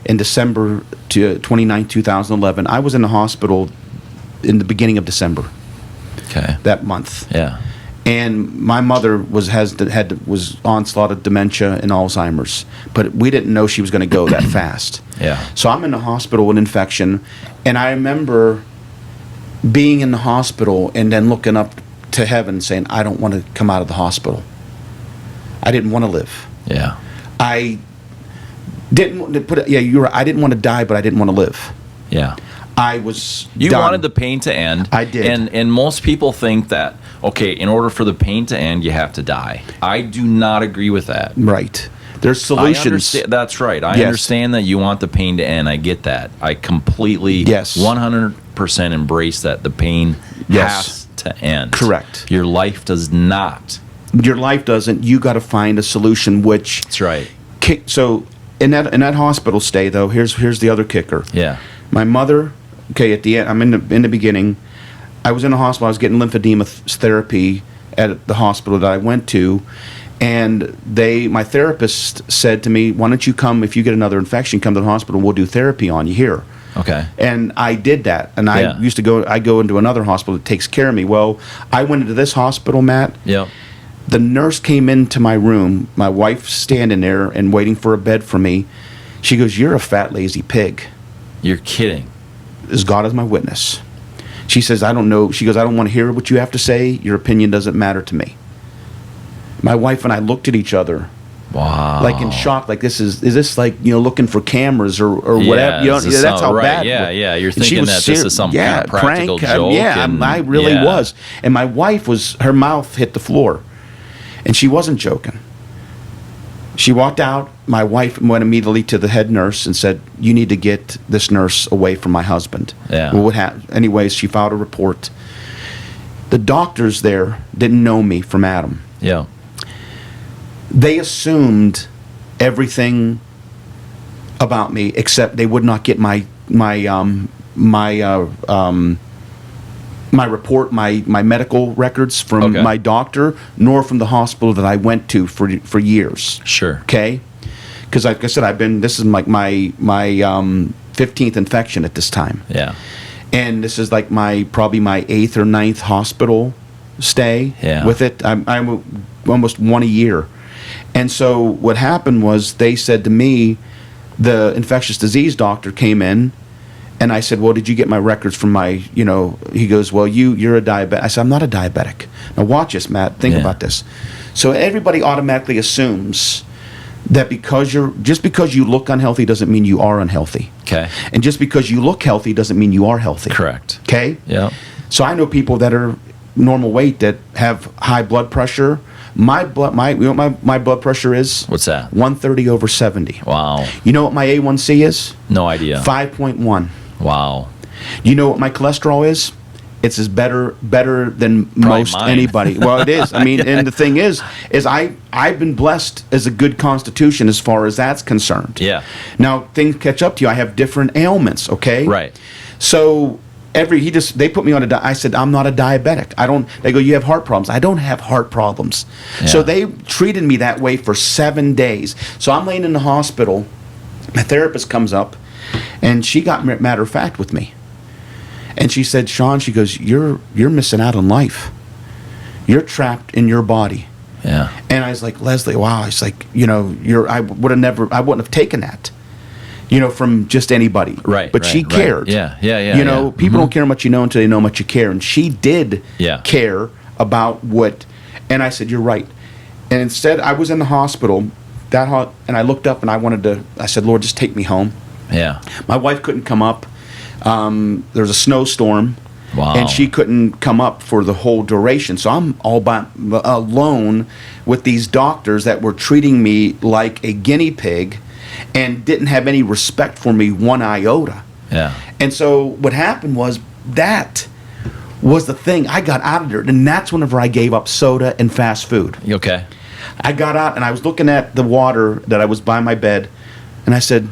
in December 29, 2011, I was in the hospital in the beginning of December. Okay. That month. Yeah. And my mother was onslaught of dementia and Alzheimer's, but we didn't know she was going to go that fast. Yeah. So I'm in the hospital with infection, and I remember being in the hospital and then looking up to heaven saying, I don't want to come out of the hospital. I didn't want to live. Yeah. I didn't want to put it, yeah, you're right. I didn't want to die, but I didn't want to live. Yeah. I was You done. wanted the pain to end. I did. And most people think that, okay, in order for the pain to end, you have to die. I do not agree with that. Right. There's I solutions. understand, that's right. I Yes. understand that you want the pain to end. I get that. I completely, Yes. 100% embrace that the pain Yes. has to end. Correct. Your life does not. Your life doesn't. You got to find a solution. Which That's right. so in that hospital stay though, here's the other kicker. Yeah. My mother. Okay, at the end, I'm in the beginning. I was in the hospital. I was getting lymphedema therapy at the hospital that I went to, and my therapist said to me, "Why don't you come? If you get another infection, come to the hospital. We'll do therapy on you here." Okay. And I did that. And Yeah. I go into another hospital that takes care of me. Well, I went into this hospital, Matt. Yep. The nurse came into my room, my wife standing there and waiting for a bed for me. She goes, "You're a fat, lazy pig. You're kidding. As God is my witness." She says, "I don't know." She goes, "I don't want to hear what you have to say. Your opinion doesn't matter to me." My wife and I looked at each other Wow. Like in shock, like is this like, looking for cameras or whatever? That's how right. bad. Yeah. You're And she thinking was that this is some kind of practical prank. joke. I really was. And my wife her mouth hit the floor, and she wasn't joking. She walked out. My wife went immediately to the head nurse and said, "You need to get this nurse away from my husband." Yeah. Well, anyways, she filed a report. The doctors there didn't know me from Adam. Yeah. They assumed everything about me, except they would not get my report, my medical records from my doctor, nor from the hospital that I went to for years. Sure. Okay, because like I said, this is like my 15th infection at this time. Yeah. And this is like probably my 8th or 9th hospital stay with it. I'm almost one a year. And so what happened was they said to me, the infectious disease doctor came in, and I said, "Well, did you get my records from my, he goes, "Well, you're a diabetic." I said, "I'm not a diabetic." Now watch this, Matt. Think about this. So everybody automatically assumes that just because you look unhealthy doesn't mean you are unhealthy. Okay. And just because you look healthy doesn't mean you are healthy. Correct. Okay? Yeah. So I know people that are normal weight that have high blood pressure. My blood pressure is? What's that? 130/70. Wow. You know what my A1C is? No idea. 5.1. Wow. You know what my cholesterol is? It's better than Probably most mine. anybody. Well, it is. I mean, and the thing is I've been blessed as a good constitution as far as that's concerned. Yeah. Now things catch up to you. I have different ailments. Okay. Right. So they put me on I said, "I'm not a diabetic. They go, "You have heart problems." I don't have heart problems. Yeah. So they treated me that way for 7 days. So I'm laying in the hospital. My therapist comes up, and she got matter of fact with me. And she said, "Sean," she goes, you're missing out on life. You're trapped in your body." Yeah. And I was like, "Leslie, wow." It's like, I wouldn't have taken that. From just anybody. Right. But she cared. Yeah. People don't care how much you know until they know how much you care. And she did care about what. And I said, "You're right." And instead, I was in the hospital, and I looked up and I said, "Lord, just take me home." Yeah. My wife couldn't come up. There was a snowstorm. Wow. And she couldn't come up for the whole duration. So I'm all by alone with these doctors that were treating me like a guinea pig and didn't have any respect for me one iota. Yeah. And so what happened was that was the thing. I got out of there, and that's whenever I gave up soda and fast food. Okay. I got out, and I was looking at the water that I was by my bed, and I said,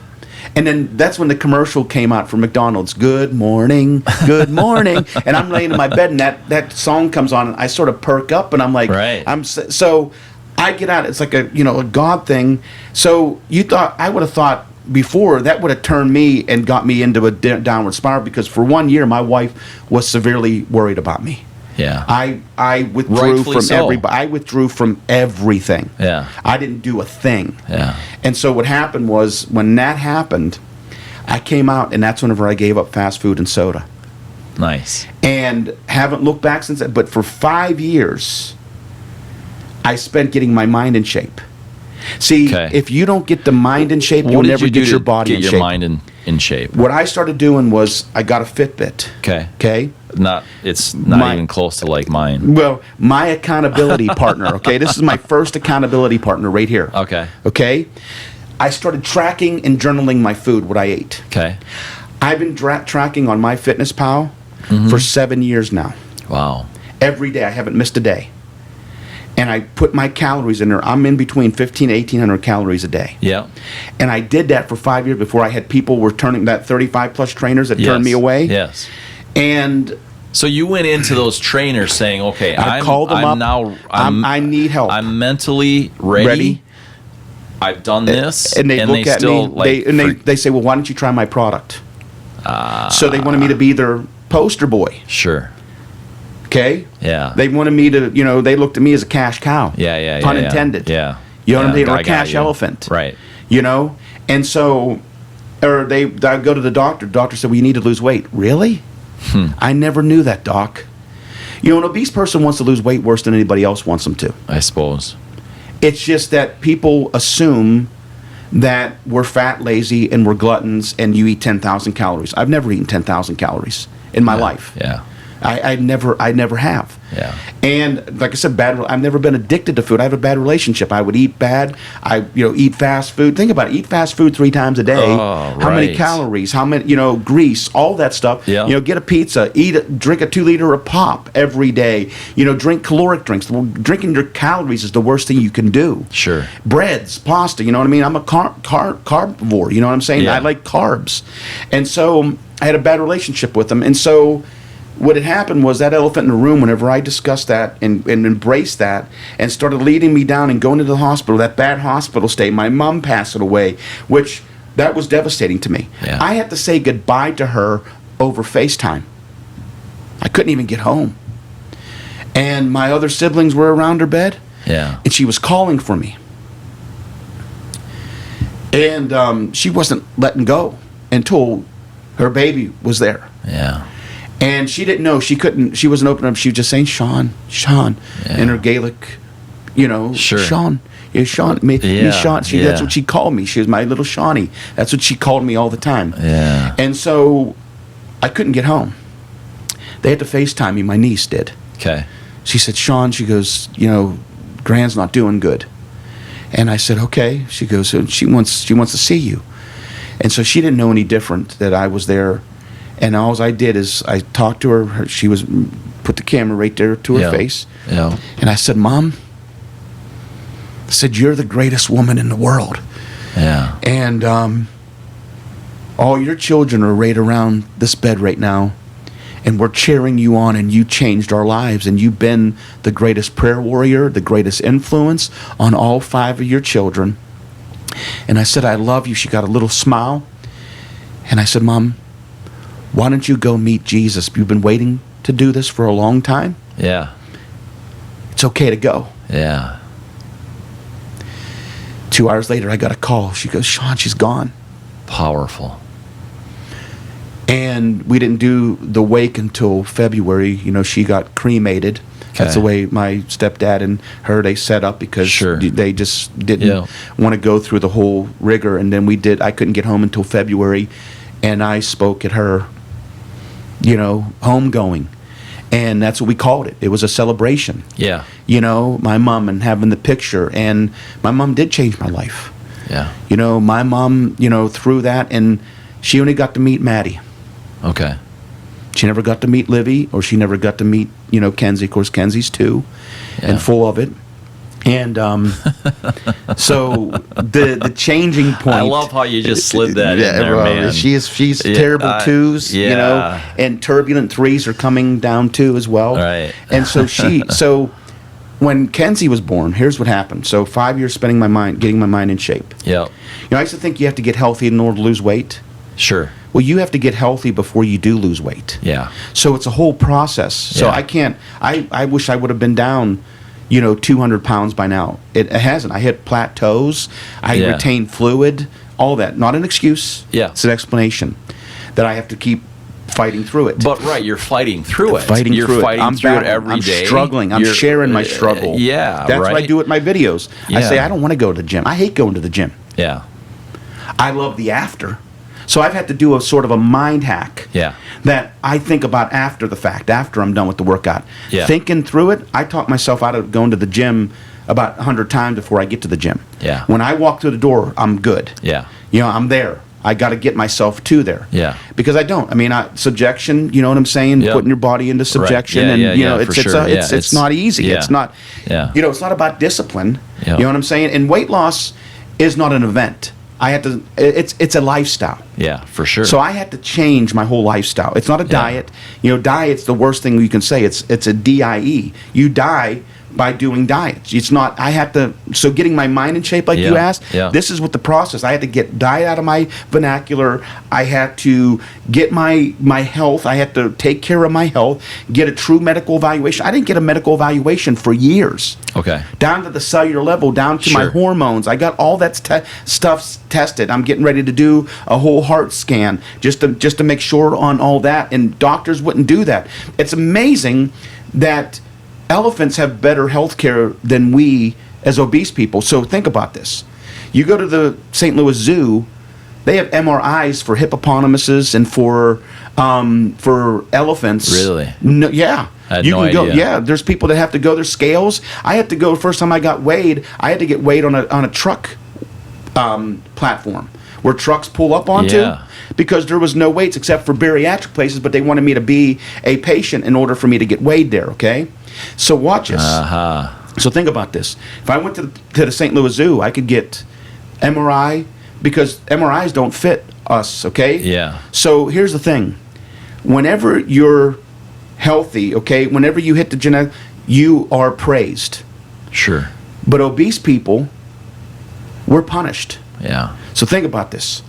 and then that's when the commercial came out for McDonald's. Good morning, good morning. And I'm laying in my bed, and that song comes on, and I sort of perk up, and I'm like, right. So I get out. It's like a God thing. So I would have thought before that would have turned me and got me into a downward spiral, because for 1 year my wife was severely worried about me. Yeah. I withdrew Rightfully from so. everybody. I withdrew from everything. Yeah. I didn't do a thing. Yeah. And so what happened was, when that happened, I came out, and that's whenever I gave up fast food and soda. Nice. And haven't looked back since then. But for 5 years, I spent getting my mind in shape. See, if you don't get the mind in shape, you'll never get your body in shape. Get your mind in shape. What I started doing was I got a Fitbit. Okay. It's not even close to like mine. Well, my accountability partner. Okay, this is my first accountability partner right here. Okay. I started tracking and journaling my food, what I ate. Okay. I've been tracking on MyFitnessPal for 7 years now. Wow. Every day, I haven't missed a day. And I put my calories in there. I'm in between 1,500 to 1,800 calories a day. Yeah. And I did that for 5 years before I had people were turning, that 35 plus trainers that turned me away. Yes. And so you went into those trainers saying, "Okay, I called them up. I need help. I'm mentally ready. I've done this." And they look at still, me. They say, "Well, why don't you try my product?" So they wanted me to be their poster boy. Sure. Okay? Yeah. They wanted me to, they looked at me as a cash cow. Yeah. Pun intended. Yeah. You know what I mean? Or a cash elephant. Right. And so, I go to the doctor. The doctor said, "Well, you need to lose weight." Really? I never knew that, doc. An obese person wants to lose weight worse than anybody else wants them to. I suppose. It's just that people assume that we're fat, lazy, and we're gluttons, and you eat 10,000 calories. I've never eaten 10,000 calories in my life. Yeah. I never have. Yeah. And like I said, I've never been addicted to food. I have a bad relationship. I would eat bad. Eat fast food. Think about it. Eat fast food 3 times a day. Oh, How many right. calories? How many, grease, all that stuff. Yeah. Get a pizza, drink a 2-liter of pop every day. Drink caloric drinks. Well, drinking your calories is the worst thing you can do. Sure. Breads, pasta, you know what I mean? I'm a carnivore, you know what I'm saying? Yeah. I like carbs. And so I had a bad relationship with them. And so what had happened was that elephant in the room, whenever I discussed that and embraced that and started leading me down and going to the hospital, that bad hospital stay, my mom passed away, which that was devastating to me. Yeah. I had to say goodbye to her over FaceTime. I couldn't even get home. And my other siblings were around her bed. Yeah. And she was calling for me. And she wasn't letting go until her baby was there. Yeah. And she didn't know. She wasn't opening up. She was just saying, Sean, Yeah. in her Gaelic, Sure. Sean. Yeah, Sean. Me Yeah, Sean. yeah. That's what she called me. She was my little Shawnee. That's what she called me all the time. Yeah. And so I couldn't get home. They had to FaceTime me. My niece did. Okay. She said, Sean, she goes, Gran's not doing good. And I said, okay. She goes, she wants to see you. And so she didn't know any different that I was there. And all I did is I talked to her. She was put the camera right there to her face. Yeah. And I said, Mom, I said, you're the greatest woman in the world. Yeah. And all your children are right around this bed right now. And we're cheering you on, and you changed our lives. And you've been the greatest prayer warrior, the greatest influence on all 5 of your children. And I said, I love you. She got a little smile. And I said, Mom, why don't you go meet Jesus? You've been waiting to do this for a long time. Yeah. It's okay to go. Yeah. 2 hours later, I got a call. She goes, Sean, she's gone. Powerful. And we didn't do the wake until February. She got cremated. That's the way my stepdad and her, they set up because Sure. they just didn't want to go through the whole rigor. And then I couldn't get home until February. And I spoke at her, homegoing. And that's what we called it. It was a celebration. Yeah. My mom and having the picture. And my mom did change my life. Yeah. My mom, through that, and she only got to meet Maddie. Okay. She never got to meet Livy, or she never got to meet, Kenzie. Of course, Kenzie's 2 Yeah. and full of it. And so the changing point. I love how you just slid that in there, well, man. She's terrible 2s, yeah. and turbulent 3s are coming down too as well. Right. And so when Kenzie was born, here's what happened. So 5 years getting my mind in shape. Yep. I used to think you have to get healthy in order to lose weight. Sure. Well, you have to get healthy before you do lose weight. Yeah. So it's a whole process. So Yeah. I wish I would have been down, 200 pounds by now. It hasn't. I hit plateaus. I Yeah. retain fluid, all that. Not an excuse. Yeah. It's an explanation that I have to keep fighting through it. But you're fighting through it. Fighting you're through fighting it. I'm through battling. it every day. I'm struggling. I'm sharing my struggle. Yeah. That's right. what I do with my videos. I Yeah. say, I don't want to go to the gym. I hate going to the gym. Yeah. I love the after. So I've had to do a sort of a mind hack. Yeah. That I think about after the fact, after I'm done with the workout. Yeah. Thinking through it, I talk myself out of going to the gym about 100 times before I get to the gym. Yeah. When I walk through the door, I'm good. Yeah. I'm there. I got to get myself to there. Yeah. Because I don't. I mean, subjection, you know what I'm saying? Yep. Putting your body into subjection. Yeah, and, yeah, it's, for sure. it's not easy. Yeah. It's not, Yeah. it's not about discipline. Yep. You know what I'm saying? And weight loss is not an event. I had to, it's a lifestyle. Yeah, for sure. So I had to change my whole lifestyle. It's not a diet. Diet's the worst thing you can say. It's a DIE. You die by doing diets. It's not, I had to, so getting my mind in shape like you asked, this is what the process. I had to get diet out of my vernacular. I had to get my health. I had to take care of my health, get a true medical evaluation. I didn't get a medical evaluation for years. Okay. Down to the cellular level, down to my hormones. I got all that stuff tested. I'm getting ready to do a whole heart scan just to make sure on all that. And doctors wouldn't do that. It's amazing that elephants have better health care than we as obese people. So think about this. You go to the St. Louis Zoo, they have MRIs for hippopotamuses and for elephants. Really? No, yeah. I had you no can go. idea. Yeah, there's people that have to go. There's scales. I had to go. First time I got weighed, I had to get weighed on a truck platform where trucks pull up onto. Yeah. Because there was no weights except for bariatric places, but they wanted me to be a patient in order for me to get weighed there. Okay, so watch this. So think about this. If I went to the St. Louis Zoo, I could get MRI because MRIs don't fit us. Okay. Yeah. So here's the thing: whenever you're healthy, okay, whenever you hit the genetic, you are praised. Sure. But obese people, we're punished. Yeah. So think about this.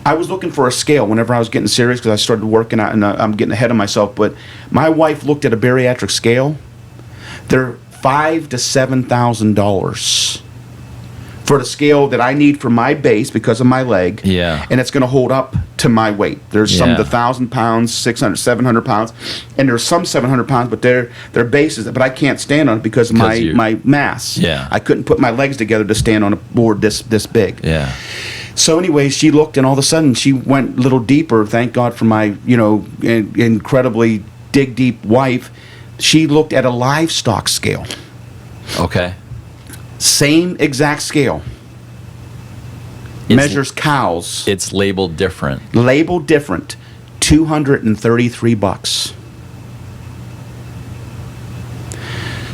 I was looking for a scale whenever I was getting serious because I started working out and I'm getting ahead of myself. But my wife looked at a bariatric scale. They're $5,000 to $7,000 for the scale that I need for my base because of my leg. Yeah. And it's going to hold up to my weight. There's some Yeah. of the 1,000 pounds, 600, 700 pounds, and there's some 700 pounds, but they're bases. But I can't stand on it because of my mass. Yeah. I couldn't put my legs together to stand on a board this big. Yeah. So anyway, she looked, and all of a sudden, she went a little deeper. Thank God for my, incredibly dig deep wife. She looked at a livestock scale. Okay. Same exact scale. Measures cows. It's labeled different. Labeled different. $233.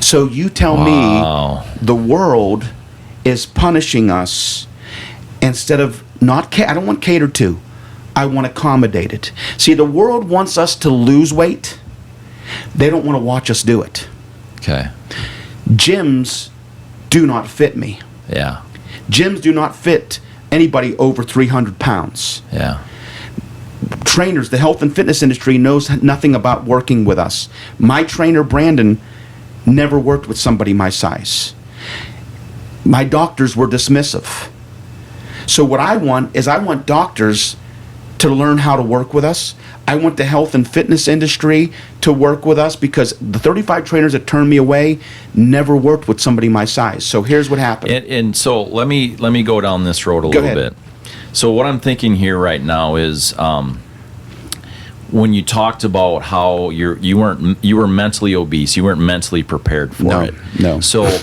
So you tell Wow. me the world is punishing us instead of not. I don't want catered to. I want accommodated. See, the world wants us to lose weight. They don't want to watch us do it. Okay. Gyms do not fit me. Yeah. Gyms do not fit anybody over 300 pounds. Yeah. Trainers, the health and fitness industry knows nothing about working with us. My trainer, Brandon, never worked with somebody my size. My doctors were dismissive. So what I want is doctors to learn how to work with us. I want the health and fitness industry to work with us because the 35 trainers that turned me away never worked with somebody my size. So here's what happened. And so let me go down this road a Go little ahead. bit. So what I'm thinking here right now is when you talked about how you were mentally obese, you weren't mentally prepared for it. No. So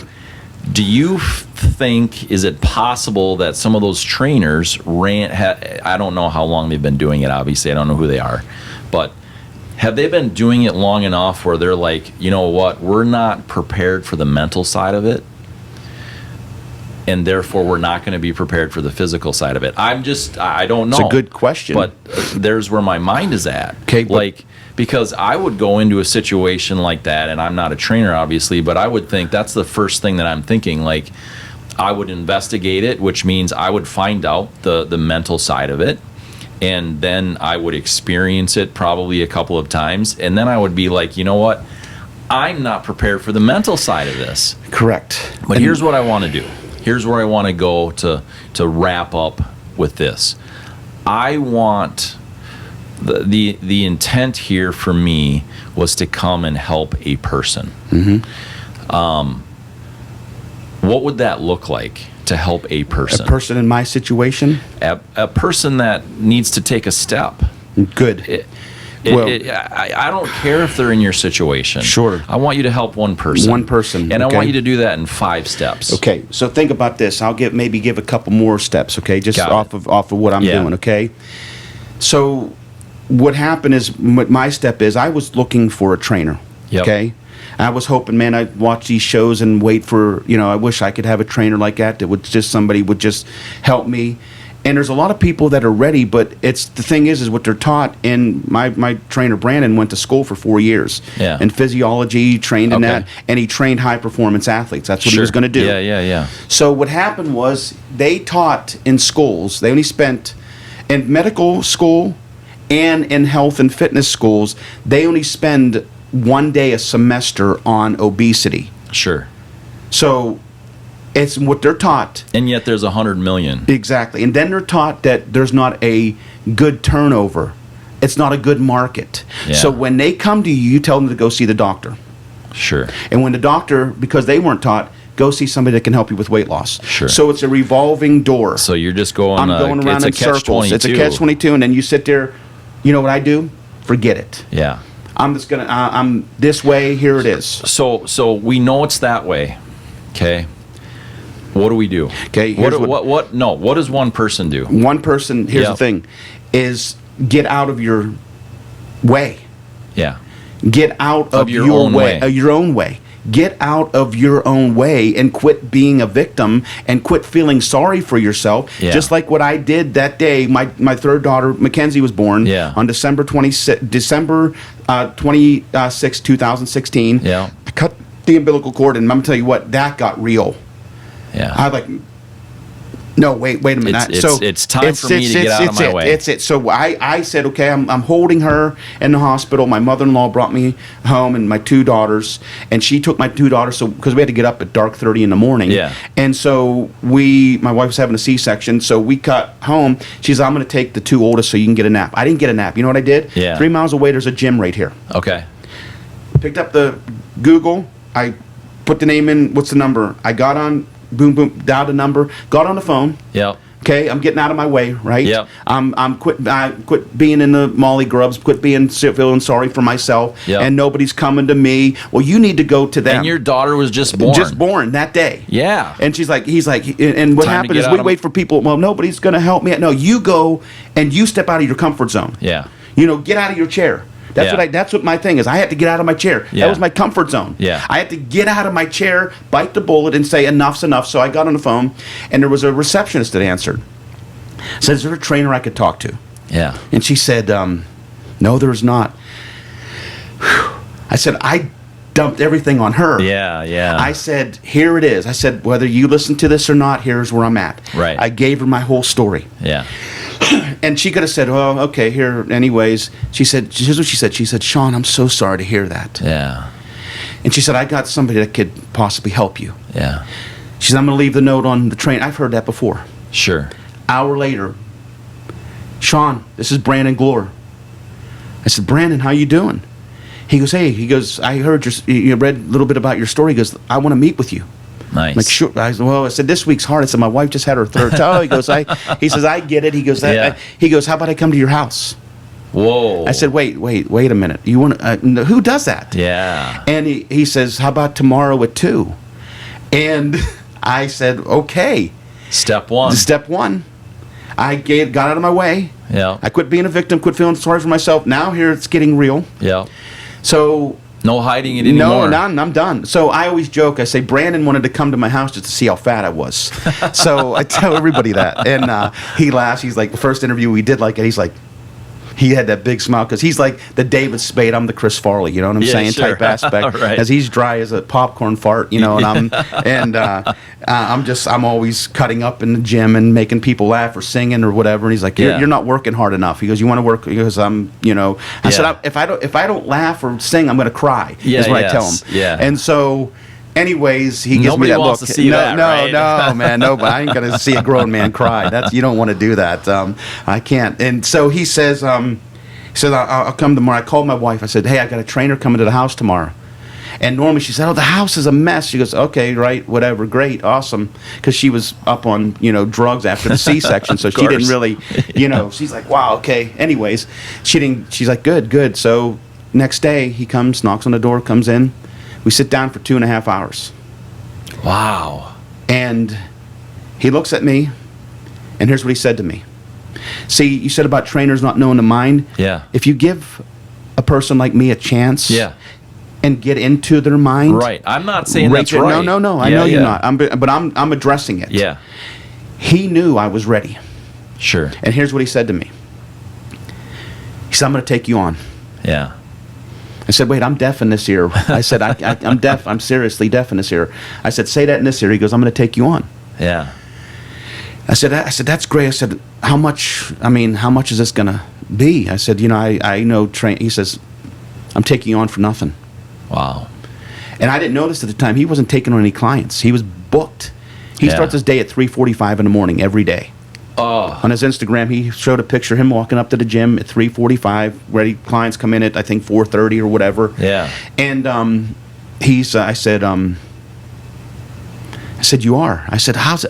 do you think, is it possible that some of those trainers I don't know how long they've been doing it, obviously, I don't know who they are, but have they been doing it long enough where they're like, you know what, we're not prepared for the mental side of it, and therefore we're not going to be prepared for the physical side of it? I don't know. It's a good question. But there's where my mind is at. Okay, but- Because I would go into a situation like that, and I'm not a trainer, obviously, but I would think that's the first thing that I'm thinking. Like, I would investigate it, which means I would find out the mental side of it, and then I would experience it probably a couple of times, and then I would be like, you know what? I'm not prepared for the mental side of this. Correct. But here's what I want to do. Here's where I want to go to wrap up with this. I want the intent here for me was to come and help a person. Mm-hmm. What would that look like to help a person? A person in my situation? A person that needs to take a step. Good. I don't care if they're in your situation. Sure. I want you to help one person. One person. And okay. I want you to do that in 5 steps. Okay, so think about this. I'll maybe give a couple more steps, okay? Just Got off of what I'm doing, okay? So what happened is, what my step is, I was looking for a trainer, Yep. okay? I was hoping, man, I'd watch these shows and wait for, I wish I could have a trainer like that would somebody would just help me. And there's a lot of people that are ready, but the thing is what they're taught. And my trainer Brandon went to school for 4 years, Yeah. in physiology, trained in Okay. that, and he trained high performance athletes. That's what he Sure. was going to do. Yeah. So what happened was they taught in schools. They only spent in medical school and in health and fitness schools. They only spend 1 day a semester on obesity. Sure. So it's what they're taught. And yet there's 100 million. Exactly. And then they're taught that there's not a good turnover. It's not a good market. Yeah. So when they come to you, you tell them to go see the doctor. Sure. And when the doctor, because they weren't taught, go see somebody that can help you with weight loss. Sure. So it's a revolving door. So you're just going. I'm going around in circles. It's a catch-22, and then you sit there. You know what I do? Forget it. Yeah. I'm just gonna. I'm this way. Here it is. So we know it's that way. Okay. What do we do? Okay. What does one person do? One person. Here's the thing, is get out of your way. Yeah. Get out of your your own way. way. Your own way. Get out of your own way and quit being a victim and quit feeling sorry for yourself. Yeah. Just like what I did that day. My third daughter, Mackenzie, was born on December 26, 2016. Yeah. I cut the umbilical cord, and I'm going to tell you what, that got real. Yeah. I like, no, wait a minute. It's time for me to get out of my way. It's it. So I said, okay, I'm holding her in the hospital. My mother-in-law brought me home and my two daughters, and she took my two daughters, so because we had to get up at dark 30 in the morning. Yeah. And so my wife was having a C-section, so we got home. She said, I'm going to take the two oldest so you can get a nap. I didn't get a nap. You know what I did? Yeah. 3 miles away, there's a gym right here. Okay. Picked up the Google. I put the name in. What's the number? I got on. Boom, boom, dialed the number, got on the phone. Yep. Okay, I'm getting out of my way, right? Yep. I'm quit being in the Molly grubs, quit feeling sorry for myself, Yep. and nobody's coming to me. Well, you need to go to them. And your daughter was just born. Just born that day. Yeah. And he's like, and what Time to happened get is out we of- wait for people. Well, nobody's going to help me. No, you go and you step out of your comfort zone. Yeah. You know, get out of your chair. That's what my thing is. I had to get out of my chair. Yeah. That was my comfort zone. Yeah. I had to get out of my chair, bite the bullet, and say enough's enough. So I got on the phone, and there was a receptionist that answered. Said, "Is there a trainer I could talk to?" Yeah. And she said, "No, there's not." I said, I dumped everything on her. Yeah. Yeah. I said, "Here it is." I said, "Whether you listen to this or not, here's where I'm at." Right. I gave her my whole story. Yeah. And she could have said, "Oh, okay, here." Anyways, here's what she said. She said, "Sean, I'm so sorry to hear that." Yeah. And she said, "I got somebody that could possibly help you." Yeah. She said, "I'm going to leave the note on the train." I've heard that before. Sure. Hour later, "Sean, this is Brandon Glore." I said, "Brandon, how you doing?" He goes, "Hey," he goes, "I heard you read a little bit about your story." He goes, "I want to meet with you." Nice. Like, sure. I said, "This week's hard." I said, "My wife just had her third child." He goes, he says, "I get it." He goes, Yeah. he goes, "How about I come to your house?" Whoa. I said, wait a minute. You want who does that? Yeah. And he says, "How about tomorrow at 2?" And I said, "Okay." Step one. Step one. I got out of my way. Yeah. I quit being a victim, quit feeling sorry for myself. Now here it's getting real. Yeah. So No hiding it anymore. no, I'm done. So I always joke. I say Brandon wanted to come to my house just to see how fat I was. So I tell everybody that, and he laughs. He's like, the first interview we did like it. He's like, he had that big smile because he's like the David Spade. I'm the Chris Farley. You know what I'm saying? Sure. Type aspect. Right. As he's dry as a popcorn fart. You know, and I'm always cutting up in the gym and making people laugh or singing or whatever. And he's like, you're not working hard enough. He goes, "You want to work?" He goes, I said, if I don't laugh or sing, I'm going to cry. Yeah, is what I tell him. Yeah. And so, anyways, he gives Nobody me that wants look. to see that, right? No, man, no. But I ain't gonna see a grown man cry. You don't want to do that. I can't. And so he says, I'll come tomorrow. I called my wife. I said, "Hey, I got a trainer coming to the house tomorrow." And normally she said, "Oh, the house is a mess." She goes, "Okay, right, whatever, great, awesome," because she was up on drugs after the C-section, so she didn't really, She's like, "Wow, okay." Anyways, she didn't. She's like, "Good." So next day he comes, knocks on the door, comes in. We sit down for 2.5 hours. Wow. And he looks at me, and here's what he said to me. See, you said about trainers not knowing the mind. Yeah. If you give a person like me a chance. Yeah. And get into their mind. Right. I'm not saying that's right. No. I know you're not. But I'm addressing it. Yeah. He knew I was ready. Sure. And here's what he said to me. He said, "I'm going to take you on." Yeah. I said, "Wait, I'm deaf in this ear." I said, I'm deaf. I'm seriously deaf in this ear. I said, "Say that in this ear." He goes, "I'm going to take you on." Yeah. I said, "That's great." I said, how much is this going to be?" I said, I know train. He says, "I'm taking you on for nothing." Wow. And I didn't notice at the time he wasn't taking on any clients. He was booked. He starts his day at 3:45 in the morning every day. Oh. On his Instagram, he showed a picture of him walking up to the gym at 3:45. Ready, clients come in at I think 4:30 or whatever. Yeah. And I said, I said, you are. I said, how's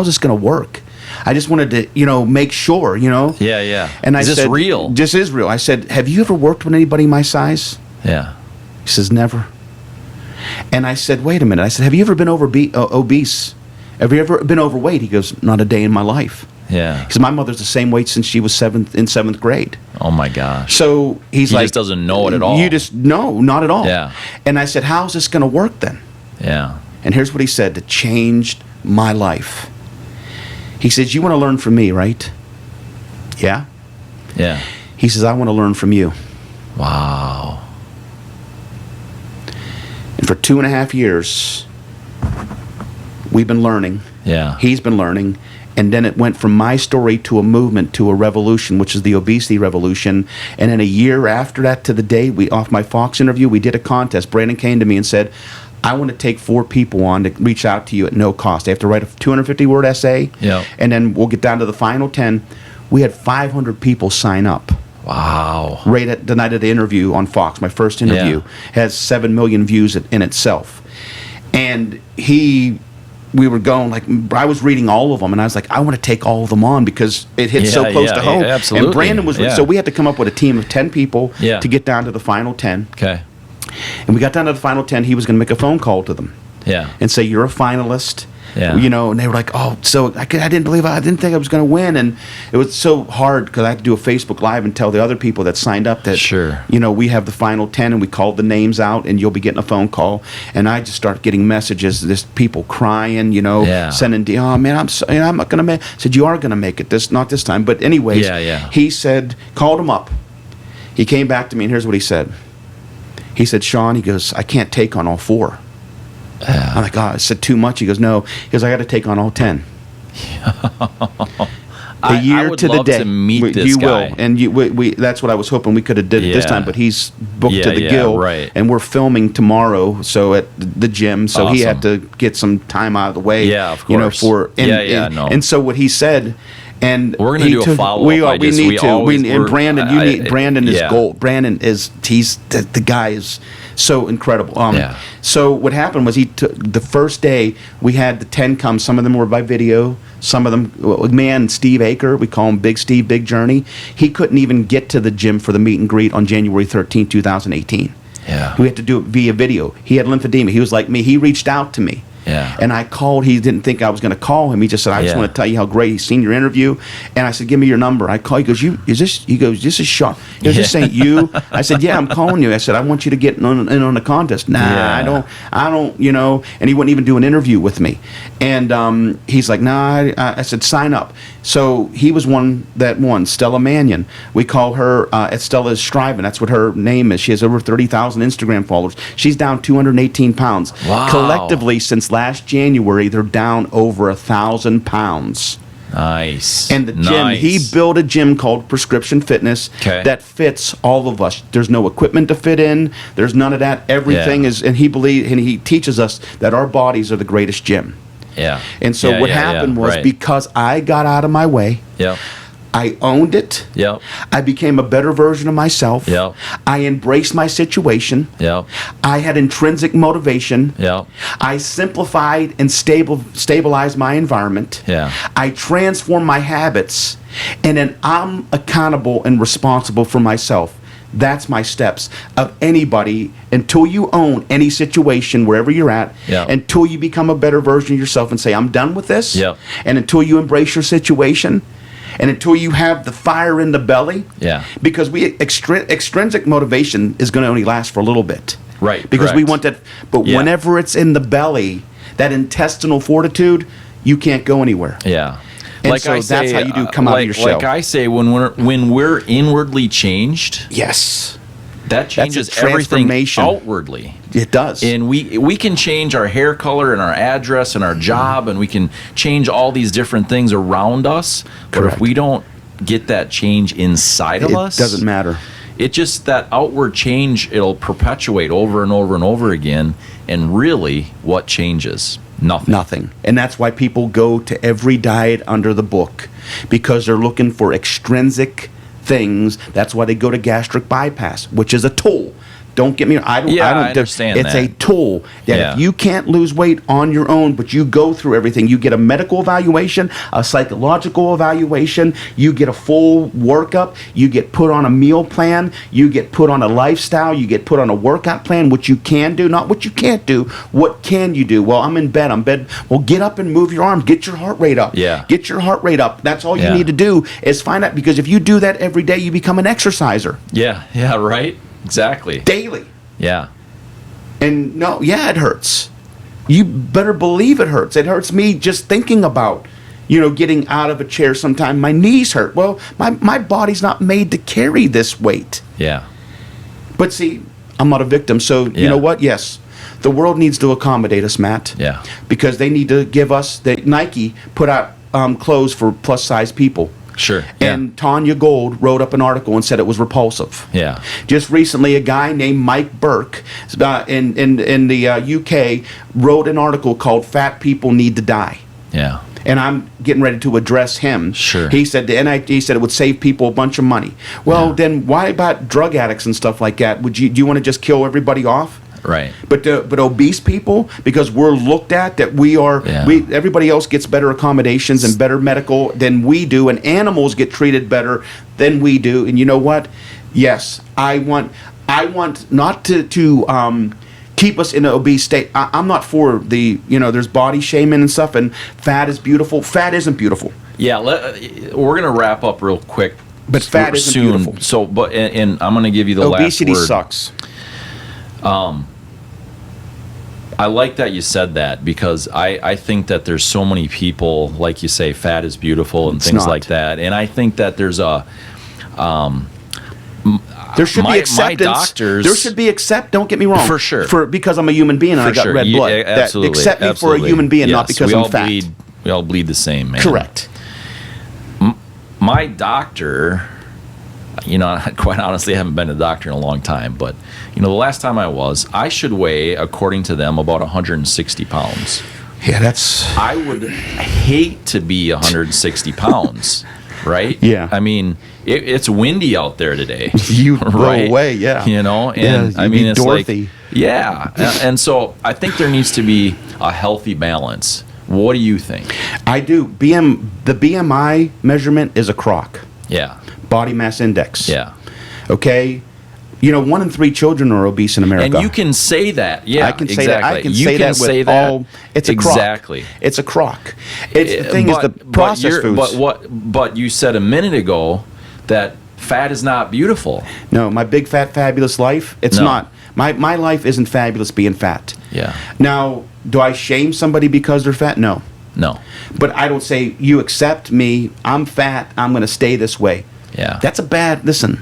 this going to work? I just wanted to, make sure, Yeah, yeah. And I Is said, this real? This is real. I said, have you ever worked with anybody my size? Yeah. He says, never. And I said, wait a minute. I said, have you ever been obese? Have you ever been overweight? He goes, not a day in my life. Yeah. Because my mother's the same weight since she was in seventh grade. Oh my gosh. So he just doesn't know it at all. No, not at all. Yeah. And I said, how's this going to work then? Yeah. And here's what he said that changed my life. He says, you want to learn from me, right? Yeah. Yeah. He says, I want to learn from you. Wow. And for 2.5 years, we've been learning. Yeah. He's been learning. And then it went from my story to a movement to a revolution, which is the obesity revolution. And then a year after that, to the day off my Fox interview, we did a contest. Brandon came to me and said, I want to take 4 people on to reach out to you at no cost. They have to write a 250-word essay. Yeah. And then we'll get down to the final 10. We had 500 people sign up. Wow. Right at the night of the interview on Fox, my first interview, has 7 million views in itself. And we were going, I was reading all of them, and I was like, I want to take all of them on because it hit so close to home. Yeah, absolutely. And Brandon was, so we had to come up with a team of 10 people to get down to the final 10. Okay. And we got down to the final 10, he was going to make a phone call to them. Yeah. And say, you're a finalist. Yeah. And they were like, oh, so I didn't think I was going to win. And it was so hard because I had to do a Facebook Live and tell the other people that signed up that, sure, we have the final 10 and we called the names out and you'll be getting a phone call. And I just start getting messages, this people crying, sending, oh man, I'm not going to make it. I said, you are going to make it, not this time. But anyways, he said, called him up. He came back to me and here's what he said. He said, Sean, he goes, I can't take on all 4. I'm like, oh, I said too much. He goes, no. He goes, I got to take on all 10. I would love to meet this guy. Will, and we that's what I was hoping we could have did it this time. But he's booked to the gill, right. And we're filming tomorrow, so at the gym. So he had to get some time out of the way. Yeah, of course. And so what he said. And we're going to do a follow-up. We need to. And Brandon, Brandon is gold. Brandon is the guy is so incredible. So what happened was he took the first day we had the 10 come. Some of them were by video. Some of them, Steve Aker, we call him Big Steve, Big Journey. He couldn't even get to the gym for the meet and greet on January 13, 2018. Yeah, we had to do it via video. He had lymphedema. He was like me. He reached out to me. Yeah. And I called. He didn't think I was going to call him. He just said, I just want to tell you how great he's seen your interview. And I said, give me your number. I called. He goes, this is Sean. He goes, this ain't you. I said, yeah, I'm calling you. I said, I want you to get in on the contest. Nah, I don't, And he wouldn't even do an interview with me. And he's like, nah. I said, sign up. So he was one that won, Stella Mannion. We call her Stella is Striving. That's what her name is. She has over 30,000 Instagram followers. She's down 218 pounds. Wow. Collectively, since last January, they're down over 1,000 pounds. Nice. And the gym, he built a gym called Prescription Fitness that fits all of us. There's no equipment to fit in. There's none of that. Everything is, and he teaches us that our bodies are the greatest gym. Yeah. And so what happened was because I got out of my way. Yeah. I owned it. Yep. I became a better version of myself. Yep. I embraced my situation. Yep. I had intrinsic motivation. Yep. I simplified and stabilized my environment. Yeah. I transformed my habits, and then I'm accountable and responsible for myself. That's my steps of anybody until you own any situation wherever you're at, until you become a better version of yourself and say, I'm done with this, and until you embrace your situation, and until you have the fire in the belly, because extrinsic motivation is going to only last for a little bit. Right. Because we want that, but whenever it's in the belly, that intestinal fortitude, you can't go anywhere. Yeah. And like so I say, that's how you do come out of your shell. Like I say, when we're inwardly changed, that changes everything outwardly. It does. And we can change our hair color and our address and our job, and we can change all these different things around us. But if we don't get that change inside of us, it doesn't matter. It just, that outward change, it'll perpetuate over and over and over again. And really, what changes? Nothing. And that's why people go to every diet under the book, because they're looking for extrinsic things. That's why they go to gastric bypass, which is a tool Don't get me. I don't. Yeah, I don't. I understand It's that. a tool that Yeah. if you can't lose weight on your own, but you go through everything, you get a medical evaluation, a psychological evaluation, you get a full workup, you get put on a meal plan, you get put on a lifestyle, you get put on a workout plan. What you can do, not what you can't do. What can you do? Well, I'm in bed. Well, get up and move your arm. Get your heart rate up. Yeah. Get your heart rate up. That's all you Yeah. need to do is find out, because if you do that every day, you become an exerciser Yeah, right? Exactly. daily. Yeah. And no, yeah, it hurts. You better believe it hurts. It hurts me just thinking about, getting out of a chair sometime. My knees hurt. Well, my body's not made to carry this weight. Yeah. But see, I'm not a victim. So you Yeah. know what? Yes, the world needs to accommodate us, Matt. Yeah. Because they need to give us, Nike put out clothes for plus size people. Sure. And Tanya Gold wrote up an article and said it was repulsive. Yeah. Just recently, a guy named Mike Burke in the UK wrote an article called "Fat People Need to Die." Yeah. And I'm getting ready to address him. Sure. He said he said it would save people a bunch of money. Well, Yeah. then why about drug addicts and stuff like that? Do you want to just kill everybody off? Right. But obese people, because we're looked at that Yeah. everybody else gets better accommodations and better medical than we do, and animals get treated better than we do. And you know what? Yes, I want not to keep us in an obese state. I'm not for there's body shaming and stuff, and fat is beautiful. Fat isn't beautiful. Yeah, we're gonna wrap up real quick. But fat isn't soon. beautiful. So, and I'm gonna give you the Obesity last word. sucks. I like that you said that, because I think that there's so many people, like you say, fat is beautiful and It's things not. like that. And I think that there's a There should my be acceptance. doctors- There should be Don't get me wrong. For sure. Because I'm a human being and I got red Yeah, blood. absolutely. Accept me for a Absolutely. human being, not Yes, because I'm fat. We all bleed the same, man. Correct. My doctor, quite honestly, I haven't been to the doctor in a long time, but the last time I should weigh, according to them, about 160 pounds. Yeah, that's. I would hate to be 160 pounds, right? Yeah. I mean, it's windy out there today. You go right? away, yeah. And Yeah, I you'd mean, be it's Dorothy. like, yeah. And so I think there needs to be a healthy balance. What do you think? I do. The BMI measurement is a crock. Yeah. Body mass index. Yeah. Okay. 1 in 3 children are obese in America. And you can say that. Yeah, I can say exactly. that. I can you say can that say with that. all. It's a crock. Exactly. It's a crock. It's the thing is the processed foods. But you said a minute ago that fat is not beautiful. No, my big fat fabulous life. It's No. not. My life isn't fabulous being fat. Yeah. Now, do I shame somebody because they're fat? No. No. But I don't say, you accept me, I'm fat, I'm going to stay this way. Yeah. That's a bad, listen.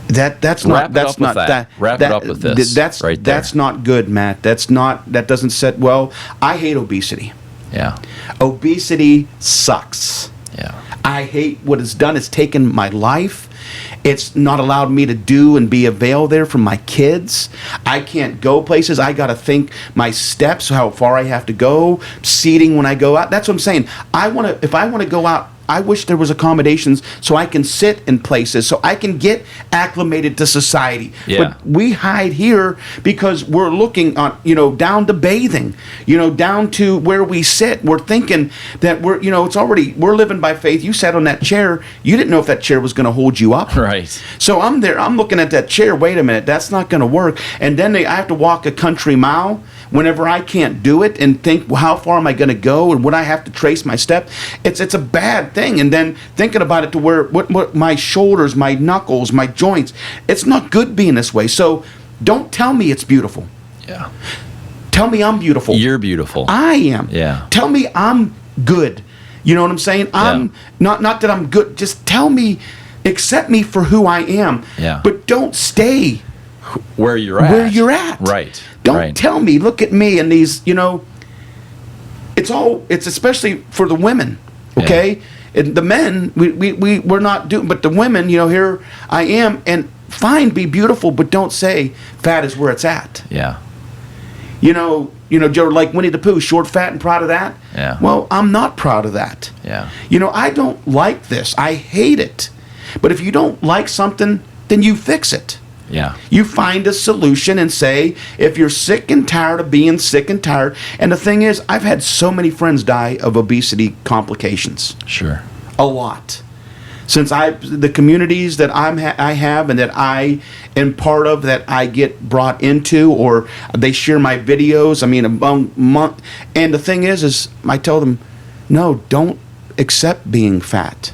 That's Wrap not, it that's up with not, that. Wrap it up with this That's, right there. that's not good, Matt. That doesn't set, well, I hate obesity. Yeah. Obesity sucks. Yeah. I hate what it's done. It's taken my life. It's not allowed me to do and be available there for my kids. I can't go places. I got to think my steps, how far I have to go, seating when I go out. That's what I'm saying. If I want to go out, I wish there was accommodations so I can sit in places, so I can get acclimated to society. Yeah. But we hide here because we're looking on, down to bathing, down to where we sit. We're thinking that we're living by faith. You sat on that chair. You didn't know if that chair was going to hold you up. Right. So I'm there. I'm looking at that chair. Wait a minute. That's not going to work. And then I have to walk a country mile whenever I can't do it and think, well, how far am I going to go and would I have to trace my step? It's a bad thing. And then thinking about it to where what my shoulders, my knuckles, my joints, it's not good being this way. So don't tell me it's beautiful. Yeah. Tell me I'm beautiful. You're beautiful. I am. Yeah. Tell me I'm good. You know what I'm saying? I'm not that I'm good. Just tell me, accept me for who I am. Yeah. But don't stay where you're at. where you're at. Right. Don't right. tell me, look at me and these, it's especially for the women, okay? And the men, we're not doing, but the women, here I am, and fine, be beautiful, but don't say fat is where it's at. Yeah. Joe, like Winnie the Pooh, short, fat, and proud of that. Yeah. Well, I'm not proud of that. Yeah. I don't like this. I hate it. But if you don't like something, then you fix it. Yeah. You find a solution and say, if you're sick and tired of being sick and tired, and the thing is, I've had so many friends die of obesity complications. Sure. A lot. Since the communities that I have and that I am part of, that I get brought into, or they share my videos. I mean, and the thing is I tell them, no, don't accept being fat.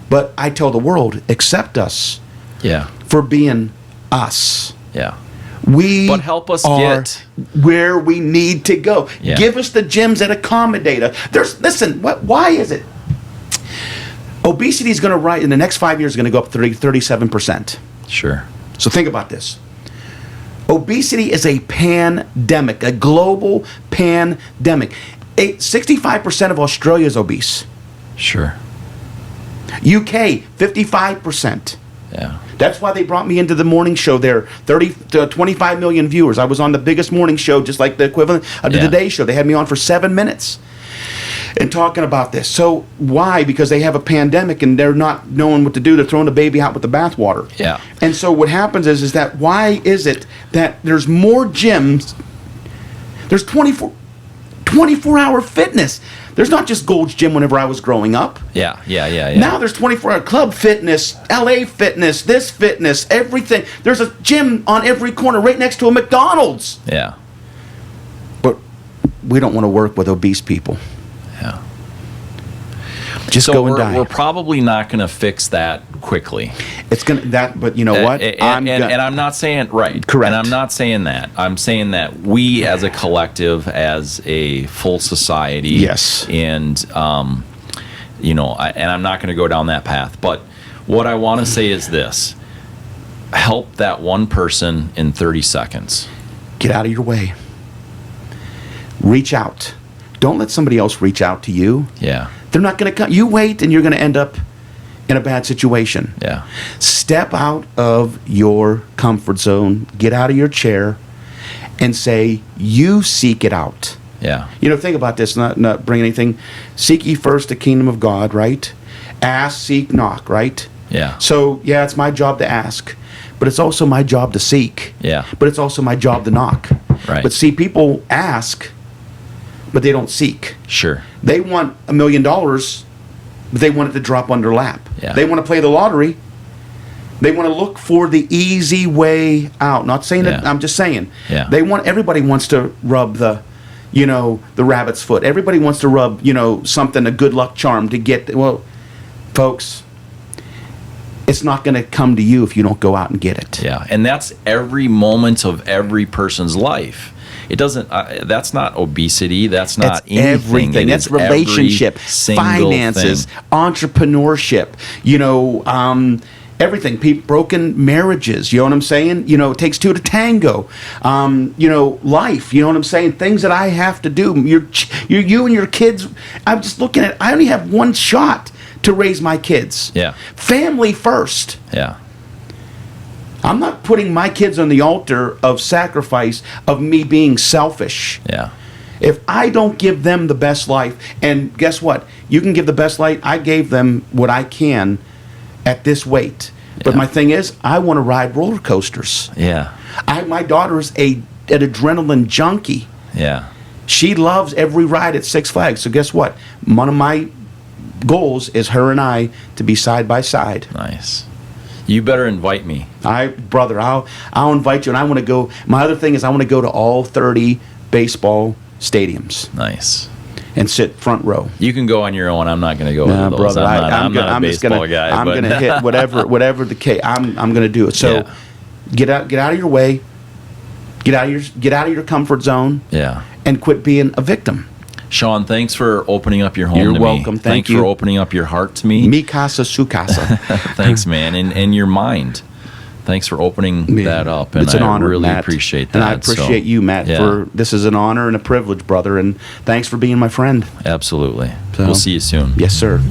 But I tell the world, accept us. Yeah. For being us. Yeah. But help us are get where we need to go. Yeah. Give us the gyms that accommodate us. Listen, why is it? Obesity is going to rise in the next 5 years. Is going to go up 37%. Sure. So think about this. Obesity is a pandemic, a global pandemic. 65% of Australia is obese. Sure. UK, 55%. Yeah. That's why they brought me into the morning show there. 25 million viewers. I was on the biggest morning show, just like the equivalent of the Today Show. They had me on for 7 minutes and talking about this. So why? Because they have a pandemic and they're not knowing what to do. They're throwing the baby out with the bathwater. Yeah. And so what happens is that why is it that there's more gyms? There's 24-hour fitness. There's not just Gold's Gym whenever I was growing up. Yeah. Now there's 24-hour Club Fitness, LA Fitness, this fitness, everything. There's a gym on every corner right next to a McDonald's. Yeah. But we don't want to work with obese people. Yeah. Just go and die. We're probably not going to fix that quickly. It's gonna but you know what? And I'm not saying right. Correct. And I'm not saying that. I'm saying that we, as a collective, as a full society, yes, and and I'm not going to go down that path. But what I want to say is this: help that one person in 30 seconds. Get out of your way. Reach out. Don't let somebody else reach out to you. Yeah. They're not going to come. You wait, and you're going to end up in a bad situation. Yeah. Step out of your comfort zone. Get out of your chair and say, you seek it out. Yeah. Think about this, not bring anything. Seek ye first the kingdom of God, right? Ask, seek, knock, right? Yeah. So, it's my job to ask, but it's also my job to seek. Yeah. But it's also my job to knock. Right. But see, people ask, but they don't seek. Sure. They want $1 million, but they want it to drop on their lap. Yeah. They want to play the lottery. They want to look for the easy way out. Not saying that, I'm just saying. Yeah. Everybody wants to rub the rabbit's foot. Everybody wants to rub, something, a good luck charm to get, folks, it's not going to come to you if you don't go out and get it. Yeah. And that's every moment of every person's life. It doesn't. That's not obesity. That's not anything. Everything. That's relationship, finances, entrepreneurship. Everything. Broken marriages. You know what I'm saying? It takes two to tango. Life. You know what I'm saying? Things that I have to do. You and your kids. I'm just looking at. I only have one shot to raise my kids. Yeah. Family first. Yeah. I'm not putting my kids on the altar of sacrifice of me being selfish. Yeah. If I don't give them the best life, and guess what? You can give the best life. I gave them what I can at this weight. But my thing is, I want to ride roller coasters. Yeah. My daughter's an adrenaline junkie. Yeah. She loves every ride at Six Flags. So guess what? One of my goals is her and I to be side by side. Nice. You better invite me. Brother, I'll invite you, and I want to go. My other thing is I want to go to all 30 baseball stadiums. Nice. And sit front row. You can go on your own. I'm not going to go into those. Brother, I'm not a baseball guy. I'm going to hit whatever the case. I'm going to do it. So get out of your way. Get out of your comfort zone. Yeah. And quit being a victim. Sean, thanks for opening up your home to me. You're welcome. Thanks for opening up your heart to me. Mi casa, su casa. Thanks, man. And your mind. Thanks for opening that up. And it's an honor, I really Matt. appreciate that. And I appreciate you, Matt, for this is an honor and a privilege, brother. And thanks for being my friend. Absolutely. So, we'll see you soon. Yes, sir.